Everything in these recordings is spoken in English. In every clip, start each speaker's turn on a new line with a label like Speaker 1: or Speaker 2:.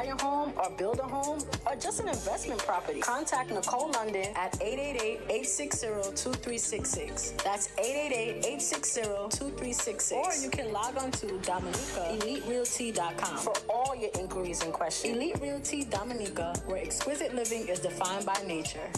Speaker 1: buy a home or build a home or just an investment property, contact Nicole London at 888-860-2366. That's 888-860-2366. Or you can log on to Dominica, EliteRealty.com for all your inquiries and questions. Elite Realty Dominica, where exquisite living is defined by nature.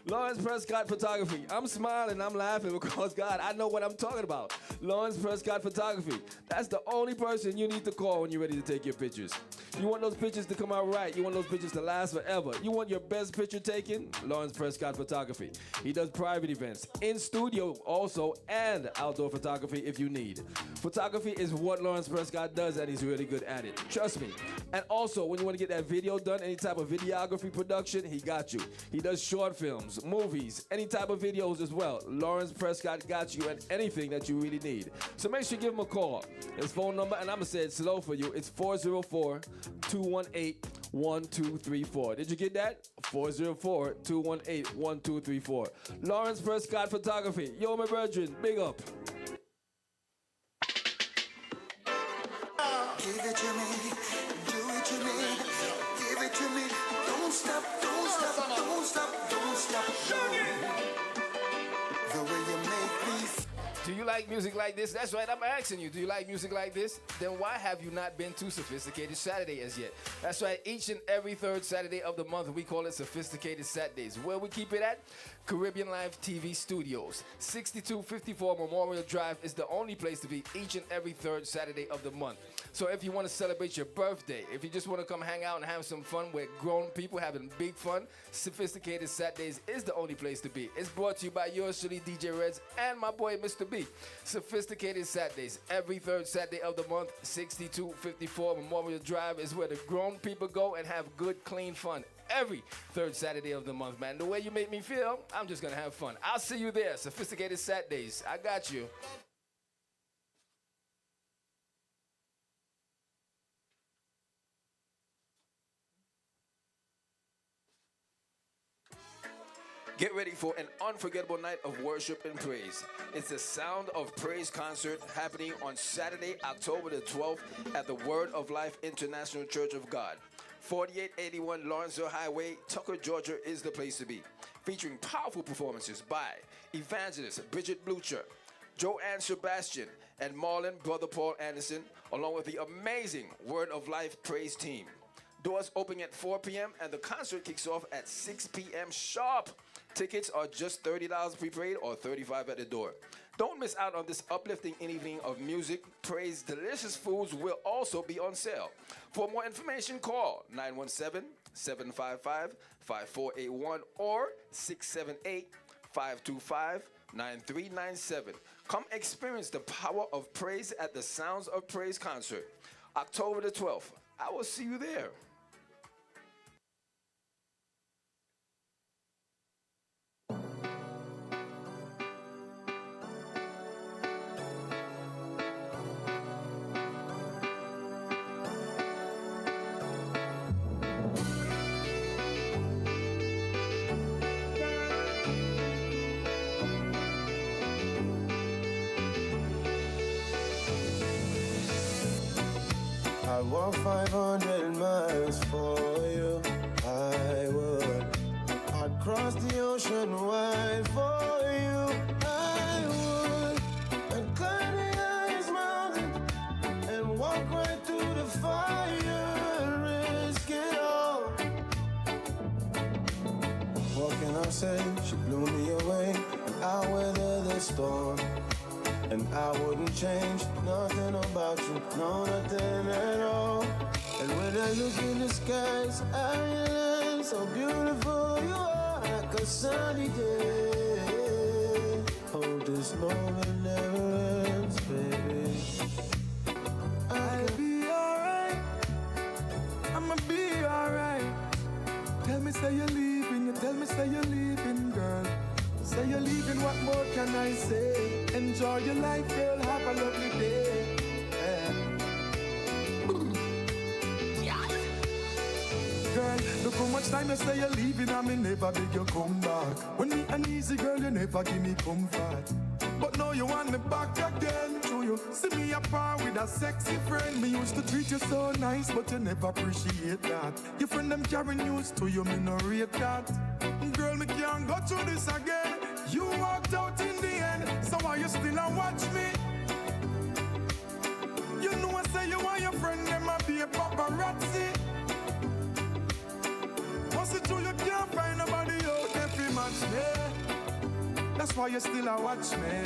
Speaker 2: Lawrence Prescott Photography. I'm smiling, I'm laughing because, God, I know what I'm talking about. Lawrence Prescott Photography. That's the only person you need to call when you're ready to take your pictures. You want those pictures to come out right. You want those pictures to last forever. You want your best picture taken? Lawrence Prescott Photography. He does private events, in studio also, and outdoor photography if you need. Photography is what Lawrence Prescott does, and he's really good at it. Trust me. And also, when you want to get that video done, any type of videography production, he got you. He does short films, movies, any type of videos as well. Lawrence Prescott got you at anything that you really need. So make sure you give him a call. His phone number, and I'm going to say it slow for you, it's 404-218-1234. Did you get that? 404-218-1234. Lawrence Prescott Photography. Yo, my brethren, big up.
Speaker 3: Give it to me, do it to me, give it to me. Don't stop, don't stop, don't stop, don't stop. The way you make me feel.
Speaker 2: Do you like music like this? That's right, I'm asking you. Do you like music like this? Then why have you not been to Sophisticated Saturday as yet? That's right, each and every third Saturday of the month, we call it Sophisticated Saturdays. Where we keep it at? Caribbeanlifetv Studios. 6254 Memorial Drive is the only place to be each and every third Saturday of the month. So if you want to celebrate your birthday, if you just want to come hang out and have some fun with grown people having big fun, Sophisticated Saturdays is the only place to be. It's brought to you by yours truly, DJ Reds, and my boy, Mr. B. Sophisticated Saturdays, every third Saturday of the month, 6254 Memorial Drive is where the grown people go and have good, clean fun. Every third Saturday of the month, man. The way you make me feel, I'm just going to have fun. I'll see you there. Sophisticated Saturdays. I got you. Get ready for an unforgettable night of worship and praise. It's the Sound of Praise concert happening on Saturday, October the 12th at the Word of Life International Church of God. 4881 Lawrenceville Highway, Tucker, Georgia is the place to be. Featuring powerful performances by evangelist Bridget Blucher, Joanne Sebastian, and Marlon Brother Paul Anderson, along with the amazing Word of Life praise team. Doors opening at 4 p.m. and the concert kicks off at 6 p.m. sharp. Tickets are just $30 prepaid or $35 at the door. Don't miss out on this uplifting evening of music, praise, delicious foods will also be on sale. For more information, call 917-755-5481 or 678-525-9397. Come experience the power of praise at the Sounds of Praise concert, October the 12th. I will see you there.
Speaker 4: I'd walk 500 miles for you, I would. I'd cross the ocean wide for you, I would. And climb the highest mountain and walk right through the fire, risk it all. What can I say? She blew me away, and I'll weather the storm. And I wouldn't change nothing about you, no, nothing at all. And when I look in the skies, I realize how beautiful you are, like a sunny day. Oh, this moment never ends, baby. I'll be alright, I'ma be alright. Tell me say you're leaving, you tell me say you're leaving, girl. Say you're leaving, what more can I say? Enjoy your life, girl, have a lovely day. Girl, look how much time you say you're leaving and me never beg you come back. When me uneasy, girl, you never give me comfort. But now you want me back again. Through
Speaker 5: do you see me apart with a sexy friend? Me used to treat you so nice, but you never appreciate that. Your friend them carry news to you, me no rate that. Girl, me can't go through this again. You walked out in the end, so why you still a watch me? You know I say you and your friend them a be a paparazzi. Once it true you can't find nobody out there fi match me. That's why you still a watch me.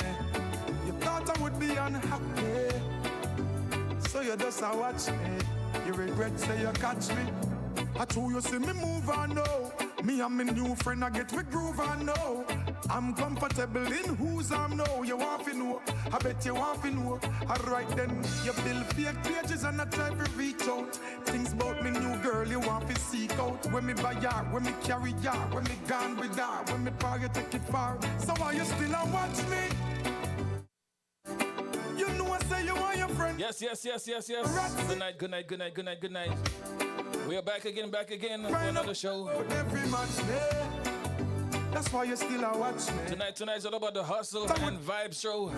Speaker 5: You thought I would be unhappy, so you just a watch me. You regret say you catch me. I told you see me move on now. Me and my new friend I get we groove on now. I'm comfortable in whose I'm now. You want to know? I bet you want to know. Alright then, you build fake pages and I try to reach out. Things about me new girl you want to seek out. When me buy her, when me carry her, when me gone with her, when me power you take it far. So why you still a watch me? You know I say you want your friend.
Speaker 2: Yes. Good night, good night, good night, good night, good night. We are back again for another show.
Speaker 5: Every match day. That's why you still a watch me.
Speaker 2: Tonight's all about the hustle and vibe show.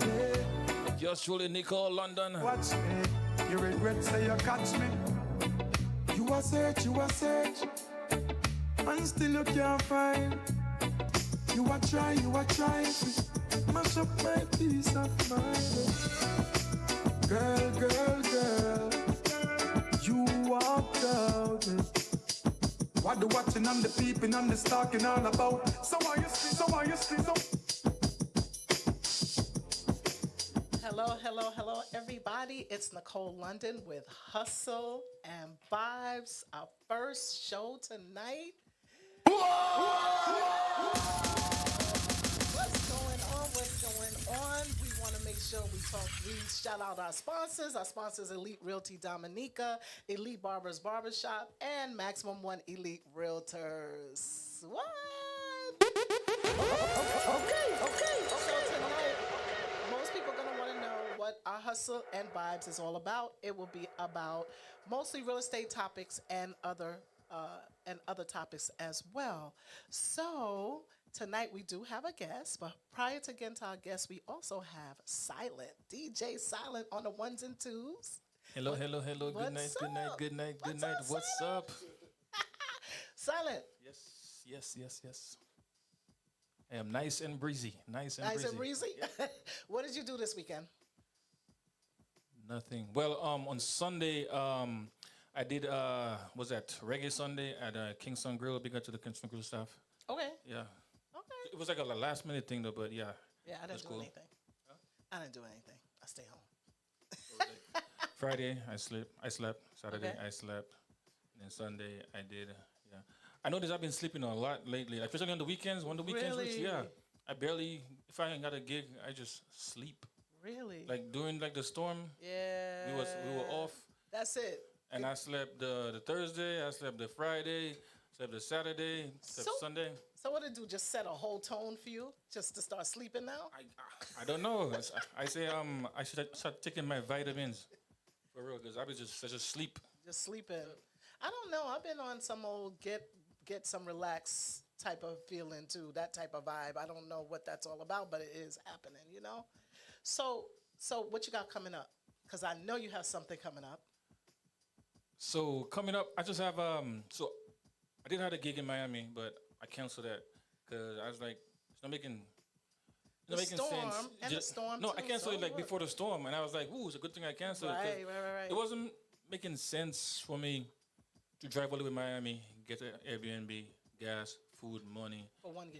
Speaker 2: Yours truly, Nicole, London.
Speaker 5: Watch me. You regret say you catch me. You a search. And still you can't find. You a try. Mash up my peace of mind. Girl. You walked out. What the watching and the peeping and the stalking all about? So why you still?
Speaker 6: Hello, everybody. It's Nicole London with Hustle and Vibes, our first show tonight. What's going on? We want to make sure we shout out our sponsors. Our sponsors, Elite Realty Dominica, Elite Barbers Barbershop, and Maximum One Elite Realtors. What? Okay. So tonight, most people are going to want to know what our Hustle and Vibes is all about. It will be about mostly real estate topics and other topics as well. So tonight we do have a guest, but prior to getting to our guest, we also have Silent, DJ Silent on the ones and twos.
Speaker 2: Hello. Good night. What's up?
Speaker 6: Silent.
Speaker 2: Yes. I am nice and breezy. Nice and breezy.
Speaker 6: Yeah. What did you do this weekend?
Speaker 2: Nothing. Well, on Sunday, I did, Reggae Sunday at Kingston Grill. Big up to the Kingston Grill staff.
Speaker 6: Okay.
Speaker 2: Yeah.
Speaker 6: Okay.
Speaker 2: It was like a last minute thing though, but yeah.
Speaker 6: Yeah, I didn't do
Speaker 2: cool.
Speaker 6: anything. Huh? I didn't do anything. I stay home.
Speaker 2: Friday, I slept. Saturday,
Speaker 6: Okay.
Speaker 2: I slept. And then Sunday, I did. Yeah. I noticed I've been sleeping a lot lately, especially on the weekends. When the weekends reach,
Speaker 6: Really?
Speaker 2: I barely, if I ain't got a gig, I just sleep.
Speaker 6: Really?
Speaker 2: Like during like the storm,
Speaker 6: Yeah.
Speaker 2: we were off.
Speaker 6: That's it.
Speaker 2: And I slept the Thursday, I slept the Friday, slept the Saturday, slept Sunday.
Speaker 6: So what did it do? Just set a whole tone for you, just to start sleeping now?
Speaker 2: I don't know. I say I should start taking my vitamins for real because I just sleep.
Speaker 6: Just sleeping. I don't know. I've been on some old get some relax type of feeling too, that type of vibe. I don't know what that's all about, but it is happening, you know? So what you got coming up? Because I know you have something coming up.
Speaker 2: So coming up, I just have so I did have a gig in Miami, but I canceled that because I was like, it's not making sense.
Speaker 6: The storm.
Speaker 2: No,
Speaker 6: too,
Speaker 2: I canceled it like
Speaker 6: what?
Speaker 2: before the storm, and I was like, ooh, it's a good thing I canceled it. 'Cause
Speaker 6: Right.
Speaker 2: It wasn't making sense for me to drive all the way to Miami, get an Airbnb, gas, food, money
Speaker 6: For one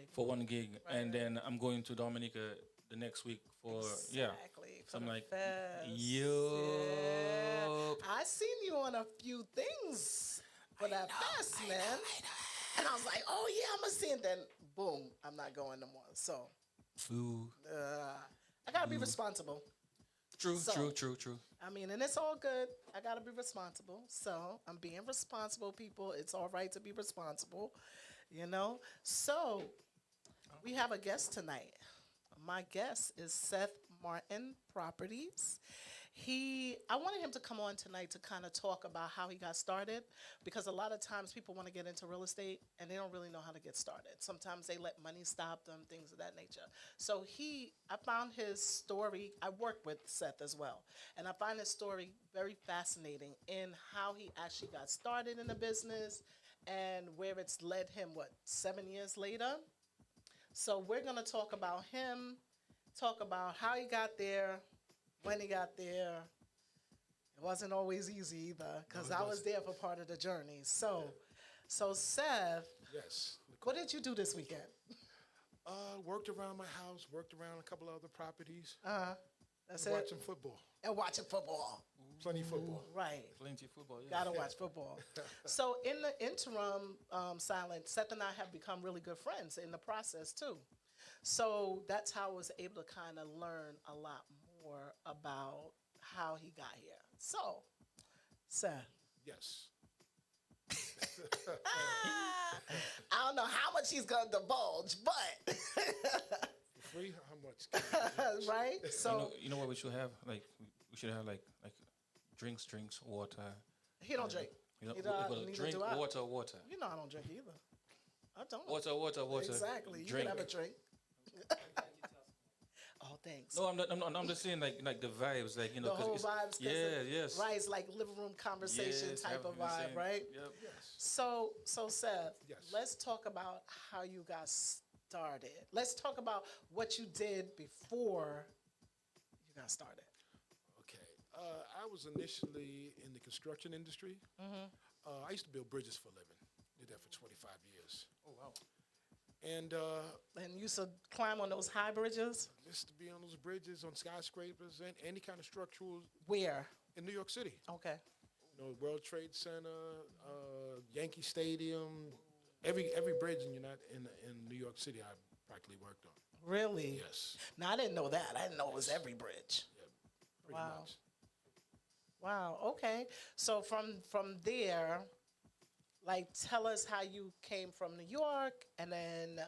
Speaker 6: gig. Right,
Speaker 2: and then I'm going to Dominica the next week for
Speaker 6: Exactly.
Speaker 2: So I'm like,
Speaker 6: fest.
Speaker 2: yo.
Speaker 6: I seen you on a few things for that fest, man. And I was like, oh yeah, I'm gonna see it. Then boom, I'm not going no more. So
Speaker 2: Ooh.
Speaker 6: I gotta be responsible.
Speaker 2: True.
Speaker 6: I mean, and it's all good. I gotta be responsible. So I'm being responsible, people. It's all right to be responsible, you know. So we have a guest tonight. My guest is Seth Martin Properties. I wanted him to come on tonight to kind of talk about how he got started, because a lot of times people want to get into real estate and they don't really know how to get started. Sometimes they let money stop them, things of that nature. So I found his story. I work with Seth as well, and I find his story very fascinating in how he actually got started in the business and where it's led him, 7 years later. So we're going to talk about him, talk about how he got there, when he got there. It wasn't always easy either, because I was there for part of the journey. So Seth,
Speaker 7: Yes.
Speaker 6: what did you do this weekend?
Speaker 7: Worked around my house, worked around a couple of other properties,
Speaker 6: That's
Speaker 7: and
Speaker 6: it.
Speaker 7: watching football.
Speaker 6: And watching football.
Speaker 7: Plenty of football.
Speaker 6: Right.
Speaker 2: Plenty of football. Yeah.
Speaker 6: Gotta watch football. So in the interim, Silent, Seth and I have become really good friends in the process too. So that's how I was able to kind of learn a lot more about how he got here. So, Seth,
Speaker 7: Yes.
Speaker 6: I don't know how much he's gonna divulge, but
Speaker 7: For free? How much?
Speaker 6: right? So
Speaker 8: You know what we should have? Like we should have like drinks, water.
Speaker 6: he don't drink.
Speaker 8: You know,
Speaker 6: He
Speaker 8: we gotta
Speaker 6: neither
Speaker 8: drink,
Speaker 6: do I.
Speaker 8: water.
Speaker 6: You know I don't drink either. I don't.
Speaker 8: Water.
Speaker 6: Exactly. You
Speaker 8: Drink.
Speaker 6: can have a drink. Oh, thanks.
Speaker 8: No, I'm just saying like the vibes, like
Speaker 6: The whole vibes.
Speaker 8: Yes.
Speaker 6: Right, it's like living room conversation
Speaker 8: Yes,
Speaker 6: type of
Speaker 8: you know what I'm
Speaker 6: vibe,
Speaker 8: saying?
Speaker 6: right?
Speaker 8: Yep.
Speaker 6: So Seth,
Speaker 7: Yes.
Speaker 6: let's talk about how you got started. Let's talk about what you did before you got started.
Speaker 7: Okay. I was initially in the construction industry. I used to build bridges for a living. Did that for 25 years.
Speaker 2: Oh wow.
Speaker 7: And
Speaker 6: And you used to climb on those high bridges?
Speaker 7: just to be on those bridges, on skyscrapers, and any kind of structural
Speaker 6: Where?
Speaker 7: in New York City.
Speaker 6: Okay.
Speaker 7: You know, World Trade Center, Yankee Stadium, every bridge in New York City, I practically worked on.
Speaker 6: Really?
Speaker 7: Yes,
Speaker 6: Now I didn't know that. I didn't know it was every bridge.
Speaker 7: pretty
Speaker 6: Wow.
Speaker 7: much.
Speaker 6: Wow. Okay. So from there, like, tell us how you came from New York and then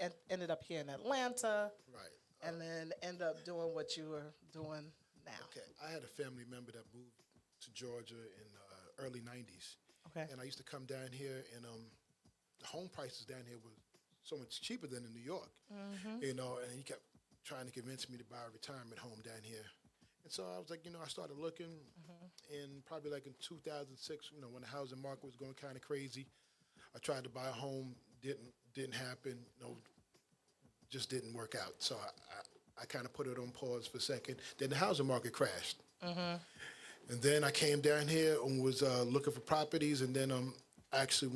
Speaker 6: and ended up here in Atlanta,
Speaker 7: Right.
Speaker 6: and then end up doing what you were doing now.
Speaker 7: Okay. I had a family member that moved to Georgia in the early '90s,
Speaker 6: Okay.
Speaker 7: and I used to come down here, and the home prices down here were so much cheaper than in New York. You know, and he kept trying to convince me to buy a retirement home down here. And so I was like, I started looking in probably like in 2006, when the housing market was going kind of crazy. I tried to buy a home, didn't happen, just didn't work out. So I kind of put it on pause for a second. Then the housing market crashed. And then I came down here and was looking for properties, and then I actually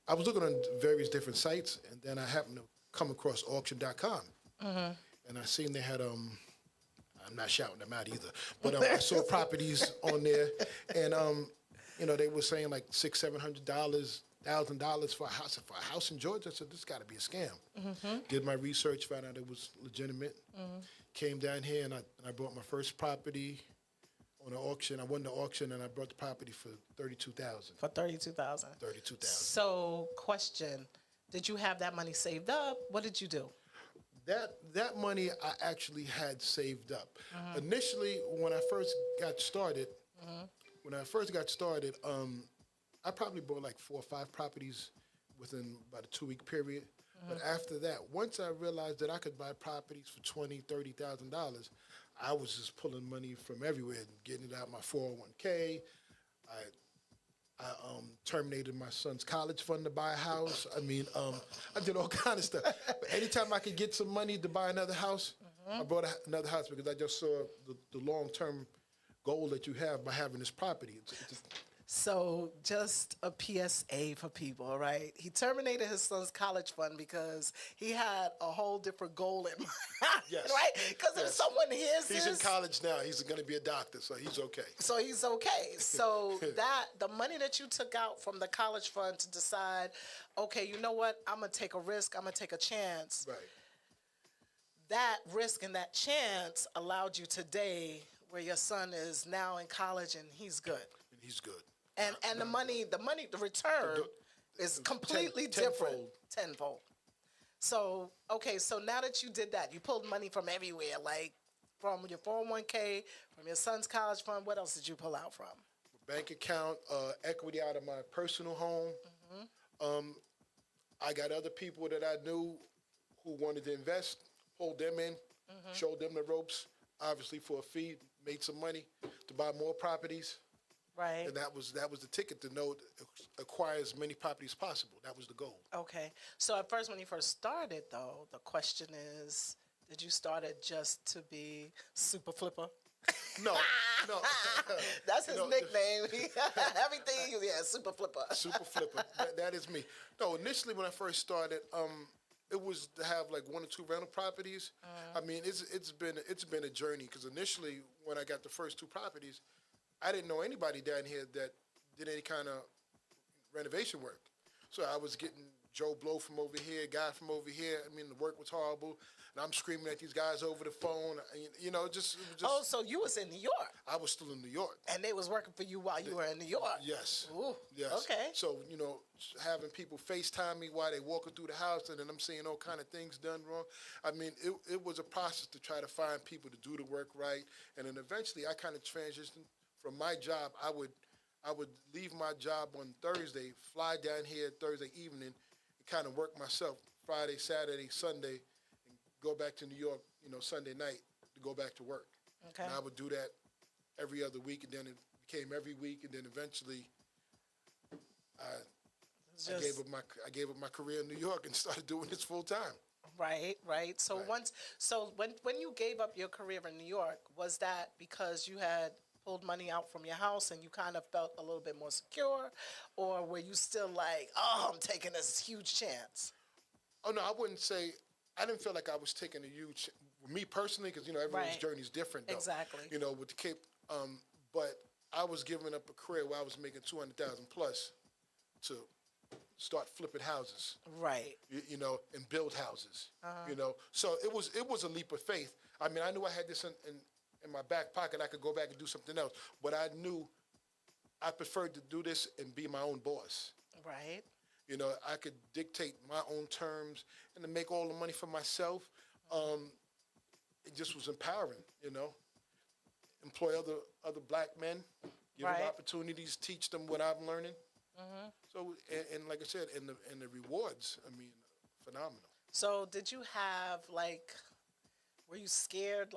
Speaker 7: I was looking on various different sites, and then I happened to come across auction.com. And I seen they had I'm not shouting them out either, but I saw properties on there, and they were saying like $600-700, $1,000 for a house. For a house in Georgia, I said this got to be a scam. Did my research, found out it was legitimate. Came down here and I bought my first property on an auction. I won the auction and I bought the property for $32,000.
Speaker 6: For $32,000.
Speaker 7: $32,000.
Speaker 6: So, question: did you have that money saved up? What did you do?
Speaker 7: That money I actually had saved up. Initially, when I first got started, I probably bought like 4 or 5 properties within about a 2-week period. But after that, once I realized that I could buy properties for $20,000-$30,000, I was just pulling money from everywhere and getting it out of my 401k. I terminated my son's college fund to buy a house. I mean, I did all kind of stuff. But anytime I could get some money to buy another house, I bought another house because I just saw the long-term goal that you have by having this property.
Speaker 6: So, just a PSA for people, right? He terminated his son's college fund because he had a whole different goal in mind,
Speaker 7: Yes.
Speaker 6: right? Because if
Speaker 7: Yes.
Speaker 6: someone hears
Speaker 7: He's
Speaker 6: this,
Speaker 7: in college now. He's going to be a doctor, so he's okay.
Speaker 6: so he's okay. So the money that you took out from the college fund to decide, okay, you know what? I'm gonna take a risk. I'm gonna take a chance.
Speaker 7: Right.
Speaker 6: That risk and that chance allowed you today, where your son is now in college and he's good.
Speaker 7: And he's good.
Speaker 6: And the return is completely different. Tenfold. So, okay, so now that you did that, you pulled money from everywhere, like from your 401k, from your son's college fund? What else did you pull out from?
Speaker 7: Bank account, equity out of my personal home. I got other people that I knew who wanted to invest, pulled them in, showed them the ropes, obviously for a fee, made some money to buy more properties.
Speaker 6: Right.
Speaker 7: And that was the ticket to know acquire as many properties as possible. That was the goal.
Speaker 6: Okay. So at first, when you first started, though, the question is, did you start it just to be super flipper?
Speaker 7: No, no.
Speaker 6: That's his nickname. Everything, super flipper.
Speaker 7: Super flipper. That is me. No, initially when I first started, it was to have like 1 or 2 rental properties. I mean, it's been a journey because initially when I got the first 2 properties, I didn't know anybody down here that did any kind of renovation work. So I was getting Joe Blow from over here, a guy from over here. I mean, the work was horrible, and I'm screaming at these guys over the phone. You know, it was just.
Speaker 6: Oh, so you was in New York,
Speaker 7: I was still in New York.
Speaker 6: and they was working for you while you were in New York.
Speaker 7: Yes.
Speaker 6: Ooh,
Speaker 7: Yes.
Speaker 6: okay.
Speaker 7: So, you know, having people FaceTime me while they walking through the house, and then I'm seeing all kind of things done wrong. I mean, it was a process to try to find people to do the work right, and then eventually I kind of transitioned from my job. I would leave my job on Thursday, fly down here Thursday evening, and kind of work myself Friday, Saturday, Sunday, and go back to New York, you know, Sunday night to go back to work.
Speaker 6: Okay.
Speaker 7: And I would do that every other week, and then it became every week, and then eventually I gave up my career in New York and started doing this full time.
Speaker 6: Right. So
Speaker 7: Right.
Speaker 6: when you gave up your career in New York, was that because you had pulled money out from your house and you kind of felt a little bit more secure, or were you still like, oh, I'm taking this huge chance?
Speaker 7: Oh no, I wouldn't say. I didn't feel like I was taking a huge. Me personally, because you know everyone's
Speaker 6: Right.
Speaker 7: journey is different. Though.
Speaker 6: Exactly.
Speaker 7: You know, with the Cape, but I was giving up a career where I was making 200,000 plus to start flipping houses.
Speaker 6: Right.
Speaker 7: You know, and build houses. You know, so it was a leap of faith. I mean, I knew I had this in my back pocket. I could go back and do something else, but I knew I preferred to do this and be my own boss.
Speaker 6: Right.
Speaker 7: You know, I could dictate my own terms and to make all the money for myself. It just was empowering, you know. Employ other black men, give
Speaker 6: Right.
Speaker 7: them opportunities, teach them what I'm learning. So, and like I said, and the rewards, I mean, phenomenal.
Speaker 6: So did you have were you scared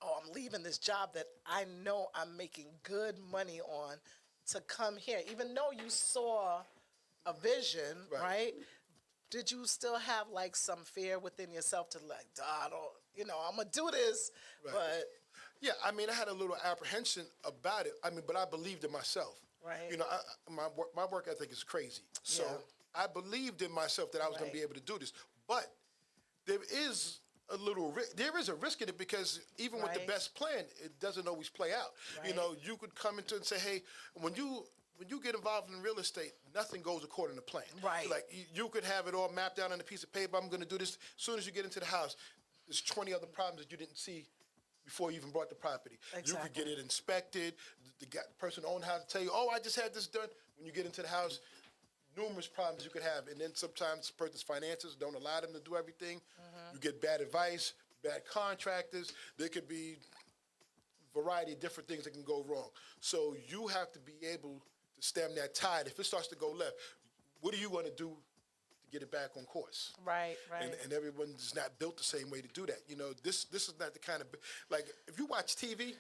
Speaker 6: oh, I'm leaving this job that I know I'm making good money on to come here, even though you saw a vision, right? Did you still have some fear within yourself to I don't, I'm gonna do this,
Speaker 7: Right.
Speaker 6: but
Speaker 7: Yeah, I mean, I had a little apprehension about it. I mean, but I believed in myself.
Speaker 6: Right.
Speaker 7: You know, my work ethic is crazy. So
Speaker 6: Yeah.
Speaker 7: I believed in myself that I was going
Speaker 6: Right.
Speaker 7: to be able to do this. But there is a little there is a risk in it because even with the
Speaker 6: Right.
Speaker 7: best plan, it doesn't always play out. You
Speaker 6: Right.
Speaker 7: know, you could come into it and say, hey, when you get involved in real estate, nothing goes according to plan.
Speaker 6: Right.
Speaker 7: Like you could have it all mapped out on a piece of paper. I'm going to do this. As soon as you get into the house, there's 20 other problems that you didn't see before you even bought the property. You could
Speaker 6: Exactly.
Speaker 7: get it inspected. The person who owned the house will tell you, oh, I just had this done. When you get into the house, numerous problems you could have. And then sometimes the person's finances don't allow them to do everything. You get bad advice, bad contractors. There could be a variety of different things that can go wrong. So you have to be able to stem that tide. If it starts to go left, what are you going to do to get it back on course?
Speaker 6: right.
Speaker 7: And everyone's not built the same way to do that. You know, this is not the kind of if you watch TV,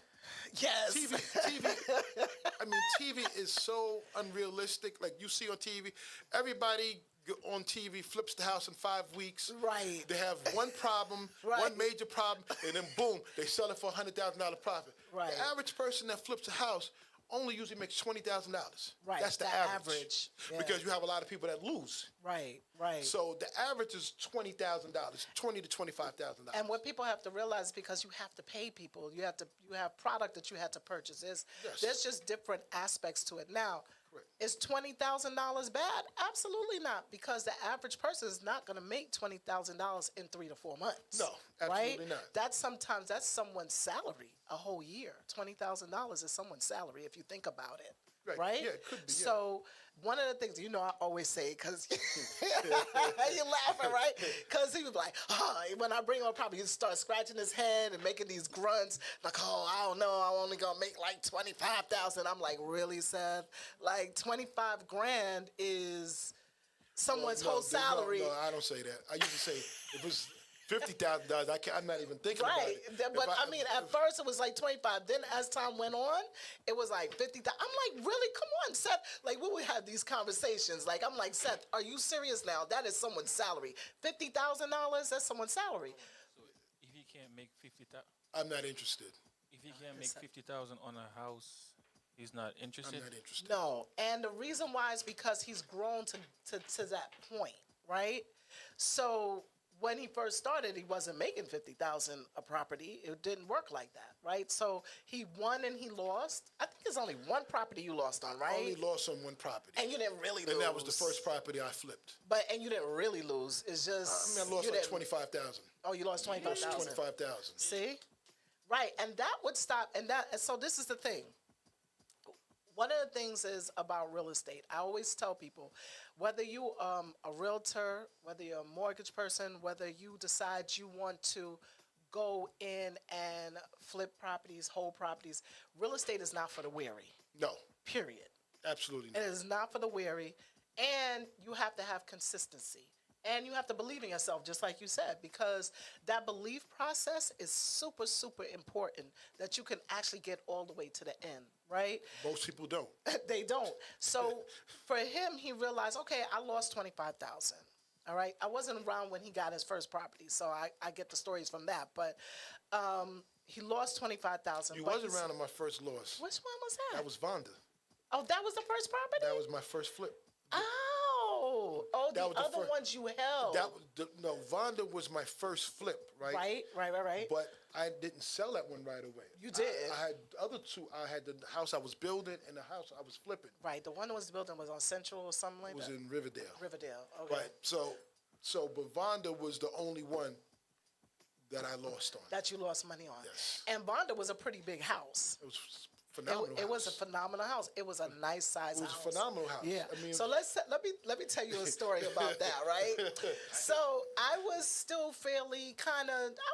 Speaker 6: Yes.
Speaker 7: TV. I mean, TV is so unrealistic. Like you see on TV, everybody on TV flips the house in 5 weeks.
Speaker 6: Right.
Speaker 7: They have one problem,
Speaker 6: Right.
Speaker 7: one major problem, and then boom, they sell it for $100,000 profit.
Speaker 6: Right.
Speaker 7: The average person that flips a house only usually makes $20,000.
Speaker 6: Right,
Speaker 7: That's the
Speaker 6: the
Speaker 7: average.
Speaker 6: average, yeah.
Speaker 7: Because you have a lot of people that lose.
Speaker 6: Right.
Speaker 7: So the average is $20,000, $20,000 to $25,000.
Speaker 6: And what people have to realize, because you have to pay people, you have product that you had to purchase. There's just different aspects to it. Now,
Speaker 7: Correct.
Speaker 6: is $20,000 bad? Absolutely not, because the average person is not going to make $20,000 in 3 to 4 months.
Speaker 7: No, absolutely
Speaker 6: right?
Speaker 7: not.
Speaker 6: That's someone's salary a whole year. $20,000 is someone's salary if you think about it. right?
Speaker 7: Yeah, it could be. Yeah.
Speaker 6: So one of the things, I always say, because you're laughing, right? Because he was like, when I bring on property, he start scratching his head and making these grunts, like, I don't know, I'm only gonna make like 25,000. I'm like, really, Seth? Like 25 grand is someone's whole salary.
Speaker 7: No, I don't say that. I used to say if it was $50,000, I'm not even thinking about it.
Speaker 6: But I mean, at first it was like 25. Then as time went on, it was like 50,000. I'm like, really? Come on, Seth. Like, we would have these conversations. Like, I'm like, Seth, are you serious now? That is someone's salary. $50,000, that's someone's salary.
Speaker 8: So if he can't make 50,000,
Speaker 7: I'm not interested.
Speaker 8: if he can't make 50,000 on a house, he's not interested.
Speaker 7: I'm not interested.
Speaker 6: No, and the reason why is because he's grown to that point, right? So when he first started, he wasn't making 50,000 a property. It didn't work like that, right? So he won and he lost. I think there's only one property you lost on, right?
Speaker 7: I only lost on one property.
Speaker 6: And you didn't really lose.
Speaker 7: And that was the first property I flipped.
Speaker 6: And you didn't really lose. It's just
Speaker 7: I lost like 25,000.
Speaker 6: Oh, you lost 25,000.
Speaker 7: 25,000.
Speaker 6: See, right, and that would stop. And so this is the thing. One of the things is about real estate. I always tell people, whether you a realtor, whether you're a mortgage person, whether you decide you want to go in and flip properties, hold properties, real estate is not for the weary.
Speaker 7: No.
Speaker 6: Period.
Speaker 7: Absolutely not.
Speaker 6: It is not for the weary, and you have to have consistency. And you have to believe in yourself, just like you said, because that belief process is super, super important, that you can actually get all the way to the end, right?
Speaker 7: Most people don't.
Speaker 6: They don't. So for him, he realized, okay, I lost 25,000. All right. I wasn't around when he got his first property, so I get the stories from that. But he lost 25,000.
Speaker 7: You wasn't around on my first loss.
Speaker 6: Which one was that?
Speaker 7: That was Vonda.
Speaker 6: Oh, that was the first property?
Speaker 7: That was my first flip.
Speaker 6: Oh, the other ones you held.
Speaker 7: That was no, Vonda was my first flip, right?
Speaker 6: Right.
Speaker 7: But I didn't sell that one right away.
Speaker 6: You did.
Speaker 7: I had other two. I had the house I was building and the house I was flipping.
Speaker 6: Right. The one that was building was on Central or something like that?
Speaker 7: It was in Riverdale.
Speaker 6: Riverdale. Okay.
Speaker 7: Right. But Vonda was the only one that I lost on.
Speaker 6: That you lost money on.
Speaker 7: Yes.
Speaker 6: And Vonda was a pretty big house.
Speaker 7: It was phenomenal.
Speaker 6: It was a phenomenal house. It was a nice size house.
Speaker 7: It was a phenomenal house.
Speaker 6: Yeah.
Speaker 7: I mean,
Speaker 6: so let me tell you a story about that, right? So I was still fairly I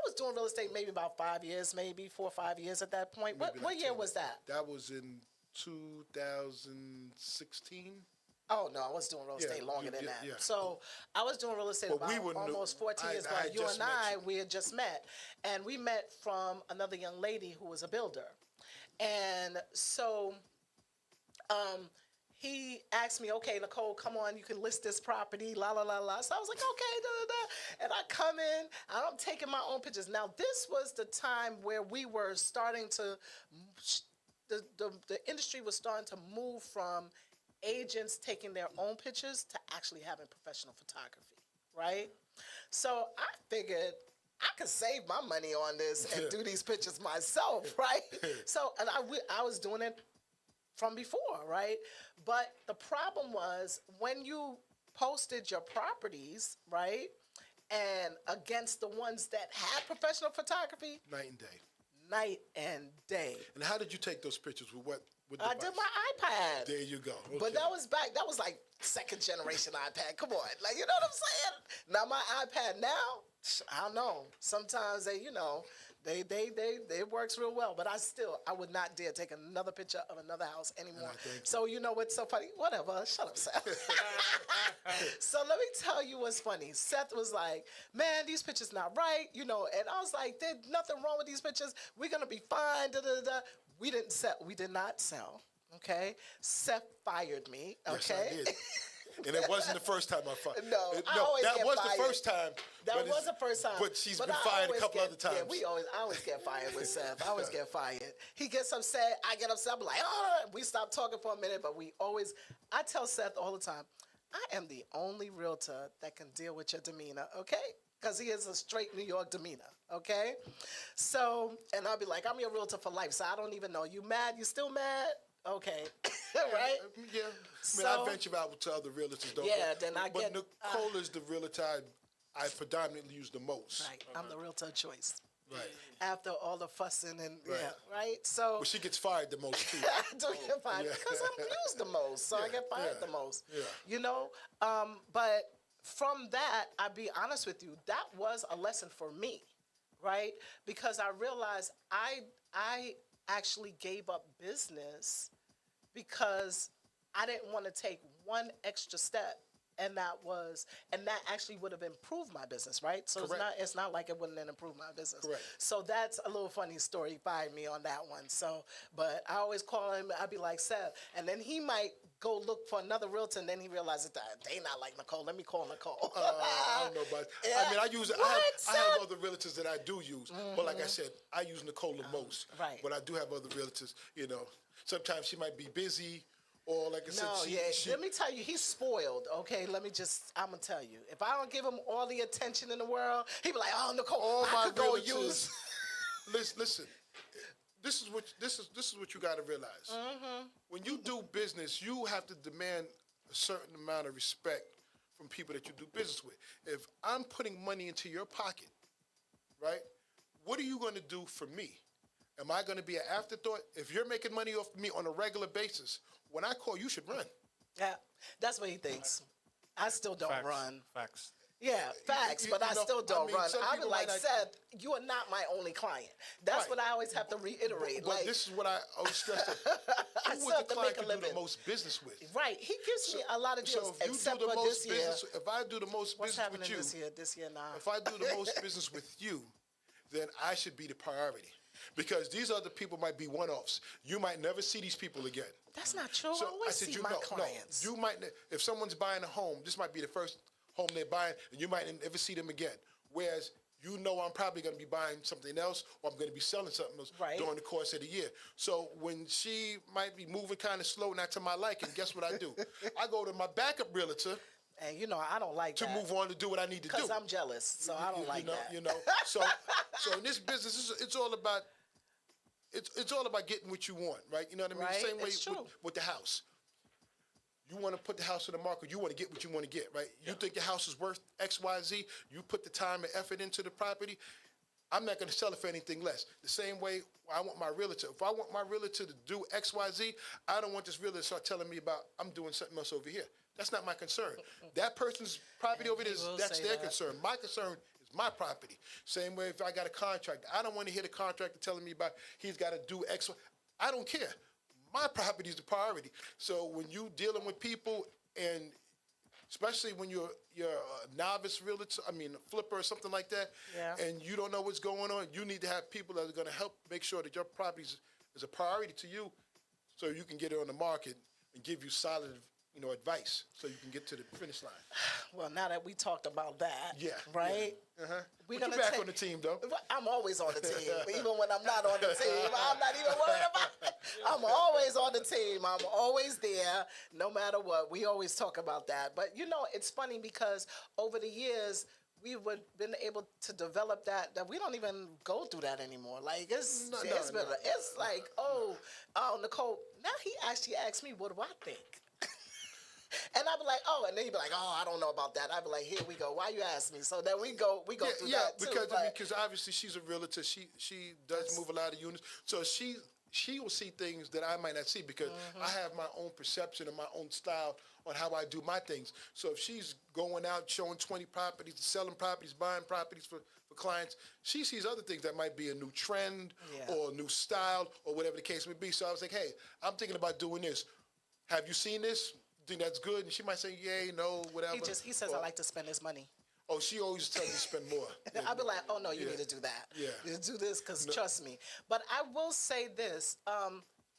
Speaker 6: was doing real estate maybe about 5 years, maybe 4 or 5 years at that point. What year was that?
Speaker 7: That was in 2016.
Speaker 6: Oh, no, I was doing real estate longer than that.
Speaker 7: Yeah.
Speaker 6: So I was doing real estate almost 14 years ago. You and we had just met. And we met from another young lady who was a builder. And so he asked me, okay, Nicole, come on, you can list this property, la, la, la, la. So I was like, okay, da, da, da. And I come in, and I'm taking my own pictures. Now, this was the time where we were starting to, the industry was starting to move from agents taking their own pictures to actually having professional photography, right? So I figured I could save my money on this and do these pictures myself, right? So, and I was doing it from before, right? But the problem was when you posted your properties, right, and against the ones that had professional photography,
Speaker 7: night and day.
Speaker 6: Night and day.
Speaker 7: And how did you take those pictures? With what?
Speaker 6: I did my iPad.
Speaker 7: There you go. Okay.
Speaker 6: But that was like second generation iPad. Come on. Like, you know what I'm saying? Now my iPad now, I don't know. Sometimes they, it works real well. But I would not dare take another picture of another house anymore. So you know what's so funny? Whatever. Shut up, Seth. So let me tell you what's funny. Seth was like, man, these pictures not right. And I was like, there's nothing wrong with these pictures. We're going to be fine. Da, da, da. We did not sell, okay? Seth fired me, okay?
Speaker 7: Yes, I did. And it wasn't the first time I fired.
Speaker 6: No,
Speaker 7: that was the first time.
Speaker 6: That was the first time.
Speaker 7: But she's been fired a couple other times.
Speaker 6: Yeah, I always get fired with Seth. I always get fired. He gets upset. I get upset. I'm like, oh, we stop talking for a minute, but I tell Seth all the time, I am the only realtor that can deal with your demeanor, okay? Because he is a straight New York demeanor, okay? So, and I'll be like, I'm your realtor for life, so I don't even know. You mad? You still mad? Okay, right?
Speaker 7: Yeah. I venture out to other realtors, don't
Speaker 6: But
Speaker 7: Nicole is the realtor I predominantly use the most.
Speaker 6: Right, I'm the realtor of choice.
Speaker 7: Right.
Speaker 6: After all the fussing and
Speaker 7: Right.
Speaker 6: right. So
Speaker 7: Well, she gets fired the most too.
Speaker 6: I do get fired
Speaker 7: Yeah.
Speaker 6: because I'm used the most, so I get fired
Speaker 7: yeah,
Speaker 6: the most.
Speaker 7: yeah.
Speaker 6: You know, but from that, I'll be honest with you, that was a lesson for me, right? Because I realized I actually gave up business because I didn't want to take one extra step. And that actually would have improved my business, right? So
Speaker 7: Correct.
Speaker 6: it's not like it wouldn't have improved my business.
Speaker 7: Correct.
Speaker 6: So that's a little funny story by me on that one. So, but I always call him, I'd be like, Seth, and then he might go look for another realtor, and then he realizes that they not like Nicole. Let me call Nicole.
Speaker 7: I don't know about.
Speaker 6: Yeah.
Speaker 7: I mean, I have other realtors that I do use, but like I said, I use Nicole the most.
Speaker 6: Right.
Speaker 7: But I do have other realtors. You know, sometimes she might be busy, or like I said,
Speaker 6: Let me tell you, he's spoiled. Okay, I'm gonna tell you, if I don't give him all the attention in the world, he be like, oh, Nicole,
Speaker 7: all
Speaker 6: I
Speaker 7: my
Speaker 6: could go
Speaker 7: realtors.
Speaker 6: use.
Speaker 7: Listen. This is what you got to realize. When you do business, you have to demand a certain amount of respect from people that you do business with. If I'm putting money into your pocket, right? What are you going to do for me? Am I going to be an afterthought? If you're making money off me on a regular basis, when I call, you should run.
Speaker 6: Yeah, that's what he thinks. I still don't
Speaker 8: Facts.
Speaker 6: run.
Speaker 8: Facts.
Speaker 6: Yeah, facts, but I still don't run. I be like, Seth, you are not my only client. That's
Speaker 7: Right.
Speaker 6: what I always have to reiterate.
Speaker 7: But
Speaker 6: Like,
Speaker 7: this is what I always stress.
Speaker 6: I
Speaker 7: Who
Speaker 6: still
Speaker 7: would
Speaker 6: have
Speaker 7: the
Speaker 6: to
Speaker 7: client
Speaker 6: make a
Speaker 7: you do the
Speaker 6: living.
Speaker 7: most business with?
Speaker 6: Right, he gives me a lot of deals,
Speaker 7: So if you
Speaker 6: except
Speaker 7: do the
Speaker 6: for
Speaker 7: most
Speaker 6: this year.
Speaker 7: business, if I do the most
Speaker 6: What's
Speaker 7: business
Speaker 6: happening
Speaker 7: with you,
Speaker 6: this year now?
Speaker 7: if I do the most business with you, then I should be the priority. Because these other people might be one-offs. You might never see these people again.
Speaker 6: That's not true.
Speaker 7: So
Speaker 6: I always see my clients.
Speaker 7: You might, if someone's buying a home, this might be the first home they're buying, and you might never see them again. Whereas you know I'm probably going to be buying something else, or I'm going to be selling something else during the course of the year. So when she might be moving kind of slow, not to my liking, guess what I do? I go to my backup realtor.
Speaker 6: And you know, I don't like
Speaker 7: to
Speaker 6: that.
Speaker 7: move on to do what I need to do.
Speaker 6: Because I'm jealous, so I don't like that.
Speaker 7: You know. So in this business, it's all about getting what you want, right? You know what I mean?
Speaker 6: Right.
Speaker 7: Same way
Speaker 6: It's true.
Speaker 7: with the house. You want to put the house on the market. You want to get what you want to get, right? You think your house is worth X, Y, Z. You put the time and effort into the property. I'm not going to sell it for anything less. The same way I want my realtor. If I want my realtor to do X, Y, Z, I don't want this realtor to start telling me about I'm doing something else over here. That's not my concern. That person's property over there, that's their concern. My concern is my property. Same way if I got a contractor. I don't want to hear the contractor telling me about he's got to do X. I don't care. My property is the priority. So when you dealing with people, and especially when you're a novice realtor, a flipper or something like that, and you don't know what's going on, you need to have people that are going to help make sure that your property is a priority to you, so you can get it on the market and give you solid, advice, so you can get to the finish line.
Speaker 6: Well, now that we talked about that, right?
Speaker 7: Yeah. Uh-huh.
Speaker 6: We're
Speaker 7: But you're back on the team, though.
Speaker 6: I'm always on the team, even when I'm not on the team. I'm not even worried about it. I'm always on the team. I'm always there, no matter what. We always talk about that. But it's funny because over the years we've been able to develop that we don't even go through that anymore. Like it's like, oh, Nicole. Now he actually asked me, what do I think? And I'd be like, oh, and then he'd be like, oh, I don't know about that. I'd be like, here we go. Why you ask me? So then we go through that too.
Speaker 7: Because obviously she's a realtor. She does move a lot of units. So she will see things that I might not see because I have my own perception and my own style on how I do my things. So if she's going out showing 20 properties, selling properties, buying properties for clients, she sees other things that might be a new trend or a new style or whatever the case may be. So I was like, hey, I'm thinking about doing this. Have you seen this? Think that's good? And she might say, yay, no, whatever.
Speaker 6: He says, I like to spend his money.
Speaker 7: Oh, she always tells me to spend more.
Speaker 6: I'll be like, oh, no, you need to do that.
Speaker 7: Yeah.
Speaker 6: You do this because trust me. But I will say this.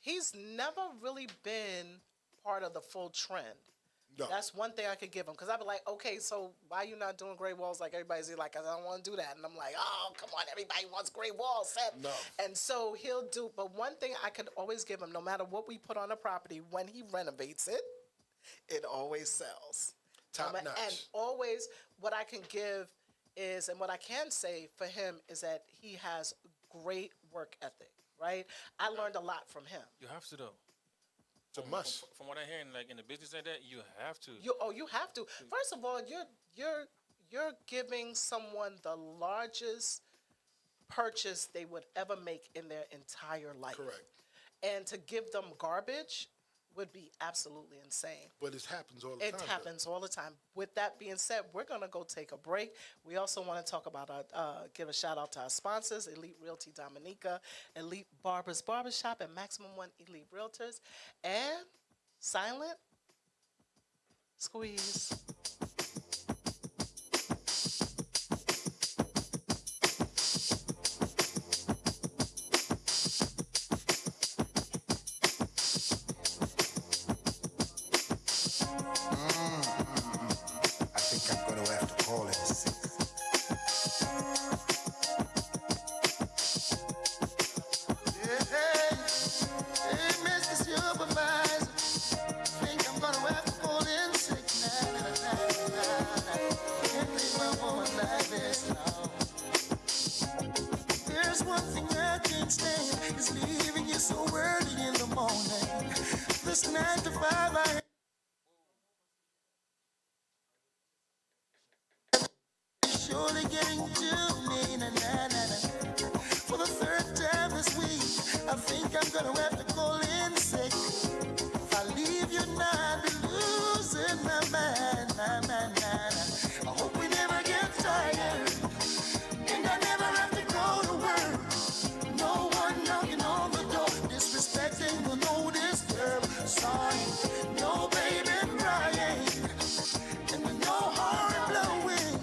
Speaker 6: He's never really been part of the full trend.
Speaker 7: No.
Speaker 6: That's one thing I could give him. Because I'd be like, okay, so why you not doing gray walls like everybody's like, I don't want to do that. And I'm like, oh, come on, everybody wants gray walls, Seth.
Speaker 7: No.
Speaker 6: And so he'll do, but one thing I could always give him, no matter what we put on a property, when he renovates it, it always sells.
Speaker 7: Top notch.
Speaker 6: And always what I can give is, and what I can say for him is that he has great work ethic, right? I learned a lot from him.
Speaker 8: You have to, though.
Speaker 7: It's a must.
Speaker 8: From what I hear, like in the business like that, you have to.
Speaker 6: You have to. First of all, you're giving someone the largest purchase they would ever make in their entire life.
Speaker 7: Correct.
Speaker 6: And to give them garbage would be absolutely insane.
Speaker 7: But it happens all the time.
Speaker 6: It happens all the time. With that being said, we're going to go take a break. We also want to talk about give a shout out to our sponsors, Elite Realty Dominica, Elite Barbers Barbershop, and Maximum One Elite Realtors, and Silent Squeeze.
Speaker 3: I think I'm gonna have to call in sick. Hey, Mr. Supervisor, think I'm gonna have to call in sick. Can't leave my woman like this now. There's one thing I can't stand, is leaving you so early in the morning. This 9 to 5 I surely getting to me, For the third time this week, I think I'm gonna have to call in sick. If I leave you now, I'll be losing my mind. I hope we never get tired, and I never have to go to work. No one knocking on the door, disrespecting the no disturb sign. No baby crying, and no horn blowing.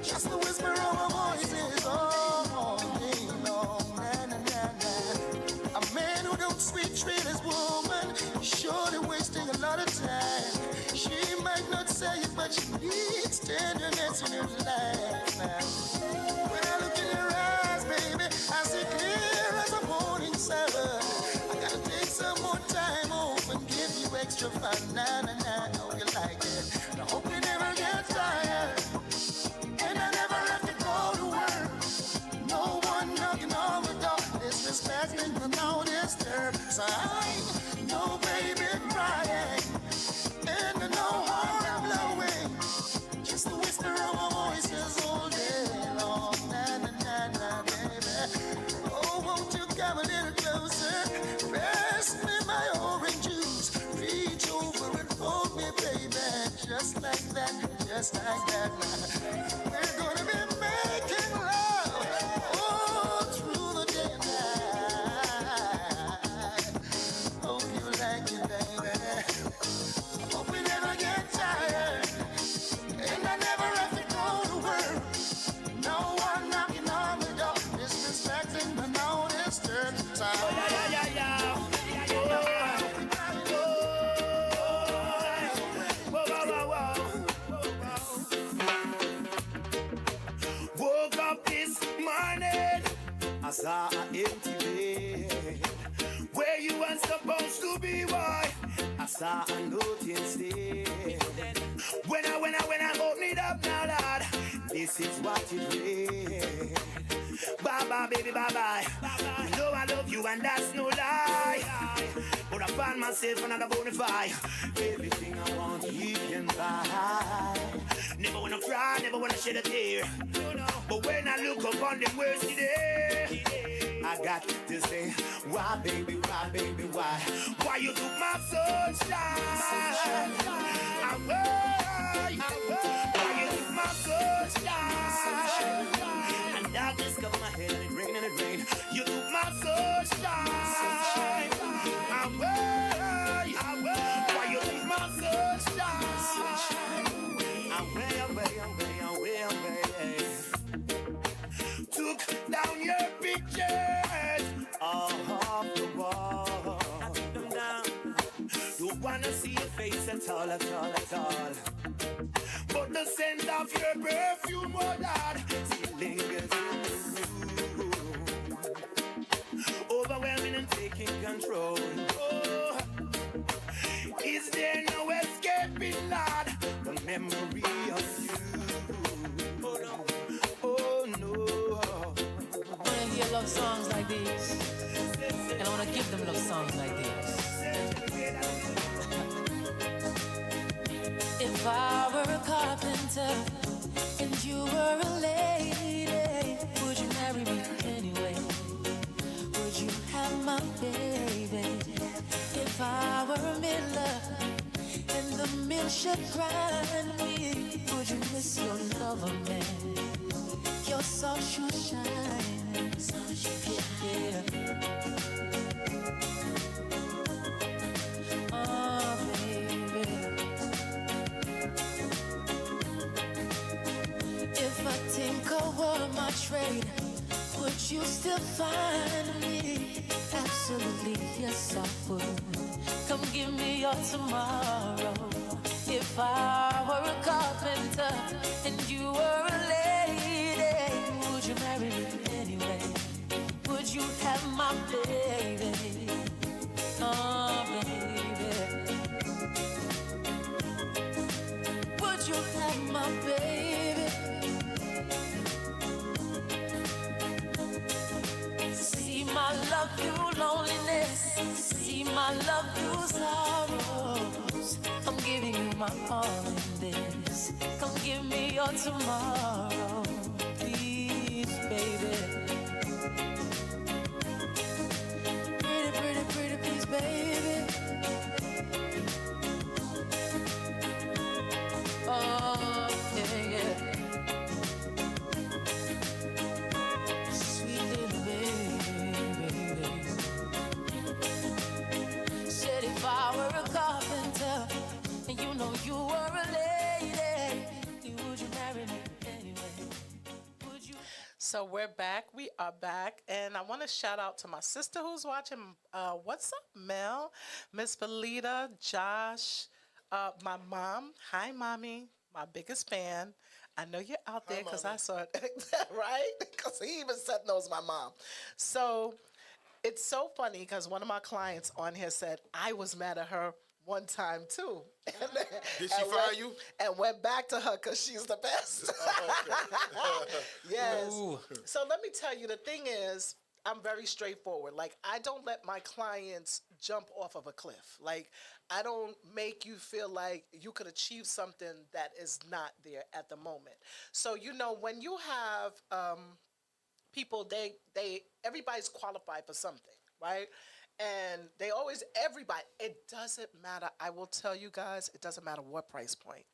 Speaker 3: Just the whisper of my voice is all day long. A man who don't sweet treat his woman, surely wasting a lot of time. She might not say it, but she needs tenderness in her life. When I look in your eyes, baby, I see clear as a morning sun. I gotta take some more time off and give you extra fun. I hope you like it. I hope you never get tired. And I never have to go to work. No one knocking on the door, disrespecting the no disturb sign. No baby crying, and no horn blowing. Just the whisper of my voices all day long. Baby. Oh, won't you come a little closer? Pass me my orange juice. Reach over and hold me, baby. Just like that, just like that. We're gonna be making love all through the day and night. Hope you like it, baby. Hope we never get tired, and I never have to go to work. No one knocking on the door, disrespecting the no disturb time.
Speaker 9: Woke up this morning, I saw an empty bed where you weren't supposed to be, boy. I saw a note instead. When I open it up now, Lord, this is what it read. Bye bye, baby, bye bye. You know I love you and that's no lie. But I find myself another bonafide. Everything I want, you can buy. Never wanna cry, never wanna shed a tear. But when I look up on them words today, I got to say, why, baby, why, baby, why? Why you took my sunshine? Why you took my sunshine? And I discover my head and it rain and it rain. You took my sunshine. Why you took my sunshine? Took down your pictures off the wall. Don't wanna see your face at all, at all, at all. But the scent of your perfume, oh Lord, still lingers in the room. Overwhelming and taking control. Oh, is there no escaping, Lord, the memory of you? Oh no, oh no.
Speaker 10: I wanna hear love songs like these, and I wanna give them love songs like these. If I were a carpenter and you were a lady, would you marry me If I were a miller and the mill should grind me, would you miss your lover, man? Your soul should shine. Yeah. Oh, baby. If a tinker were my trade, would you still find me? Absolutely, yes, I would. Come give me your tomorrow. If I were a carpenter and you were a lady, would you marry me anyway? Would you have my baby? Oh, baby. Would you have my baby? See my love through loneliness. See my love through sorrows. I'm giving you my all in this. Come give me your tomorrow, please, baby. Pretty, pretty, pretty, please, baby. Oh, yeah, yeah. Sweet little baby. Said if I were a carpenter and you know you were a lady, would you marry me anyway? Would you?
Speaker 6: So we're back. We are back. And I want to shout out to my sister who's watching. What's up, Mel? Miss Felita, Josh, my mom. Hi, Mommy. My biggest fan. I know you're out there because I saw it. Right? Because he even said knows my mom. So it's so funny because one of my clients on here said, I was mad at her one time too.
Speaker 7: Did she fire you?
Speaker 6: And went back to her because she's the best. Yes.
Speaker 8: Ooh.
Speaker 6: So let me tell you, the thing is, I'm very straightforward. Like, I don't let my clients jump off of a cliff. Like, I don't make you feel like you could achieve something that is not there at the moment. So, you know, when you have people, everybody's qualified for something, right? And they always, everybody, it doesn't matter. I will tell you guys, it doesn't matter what price point.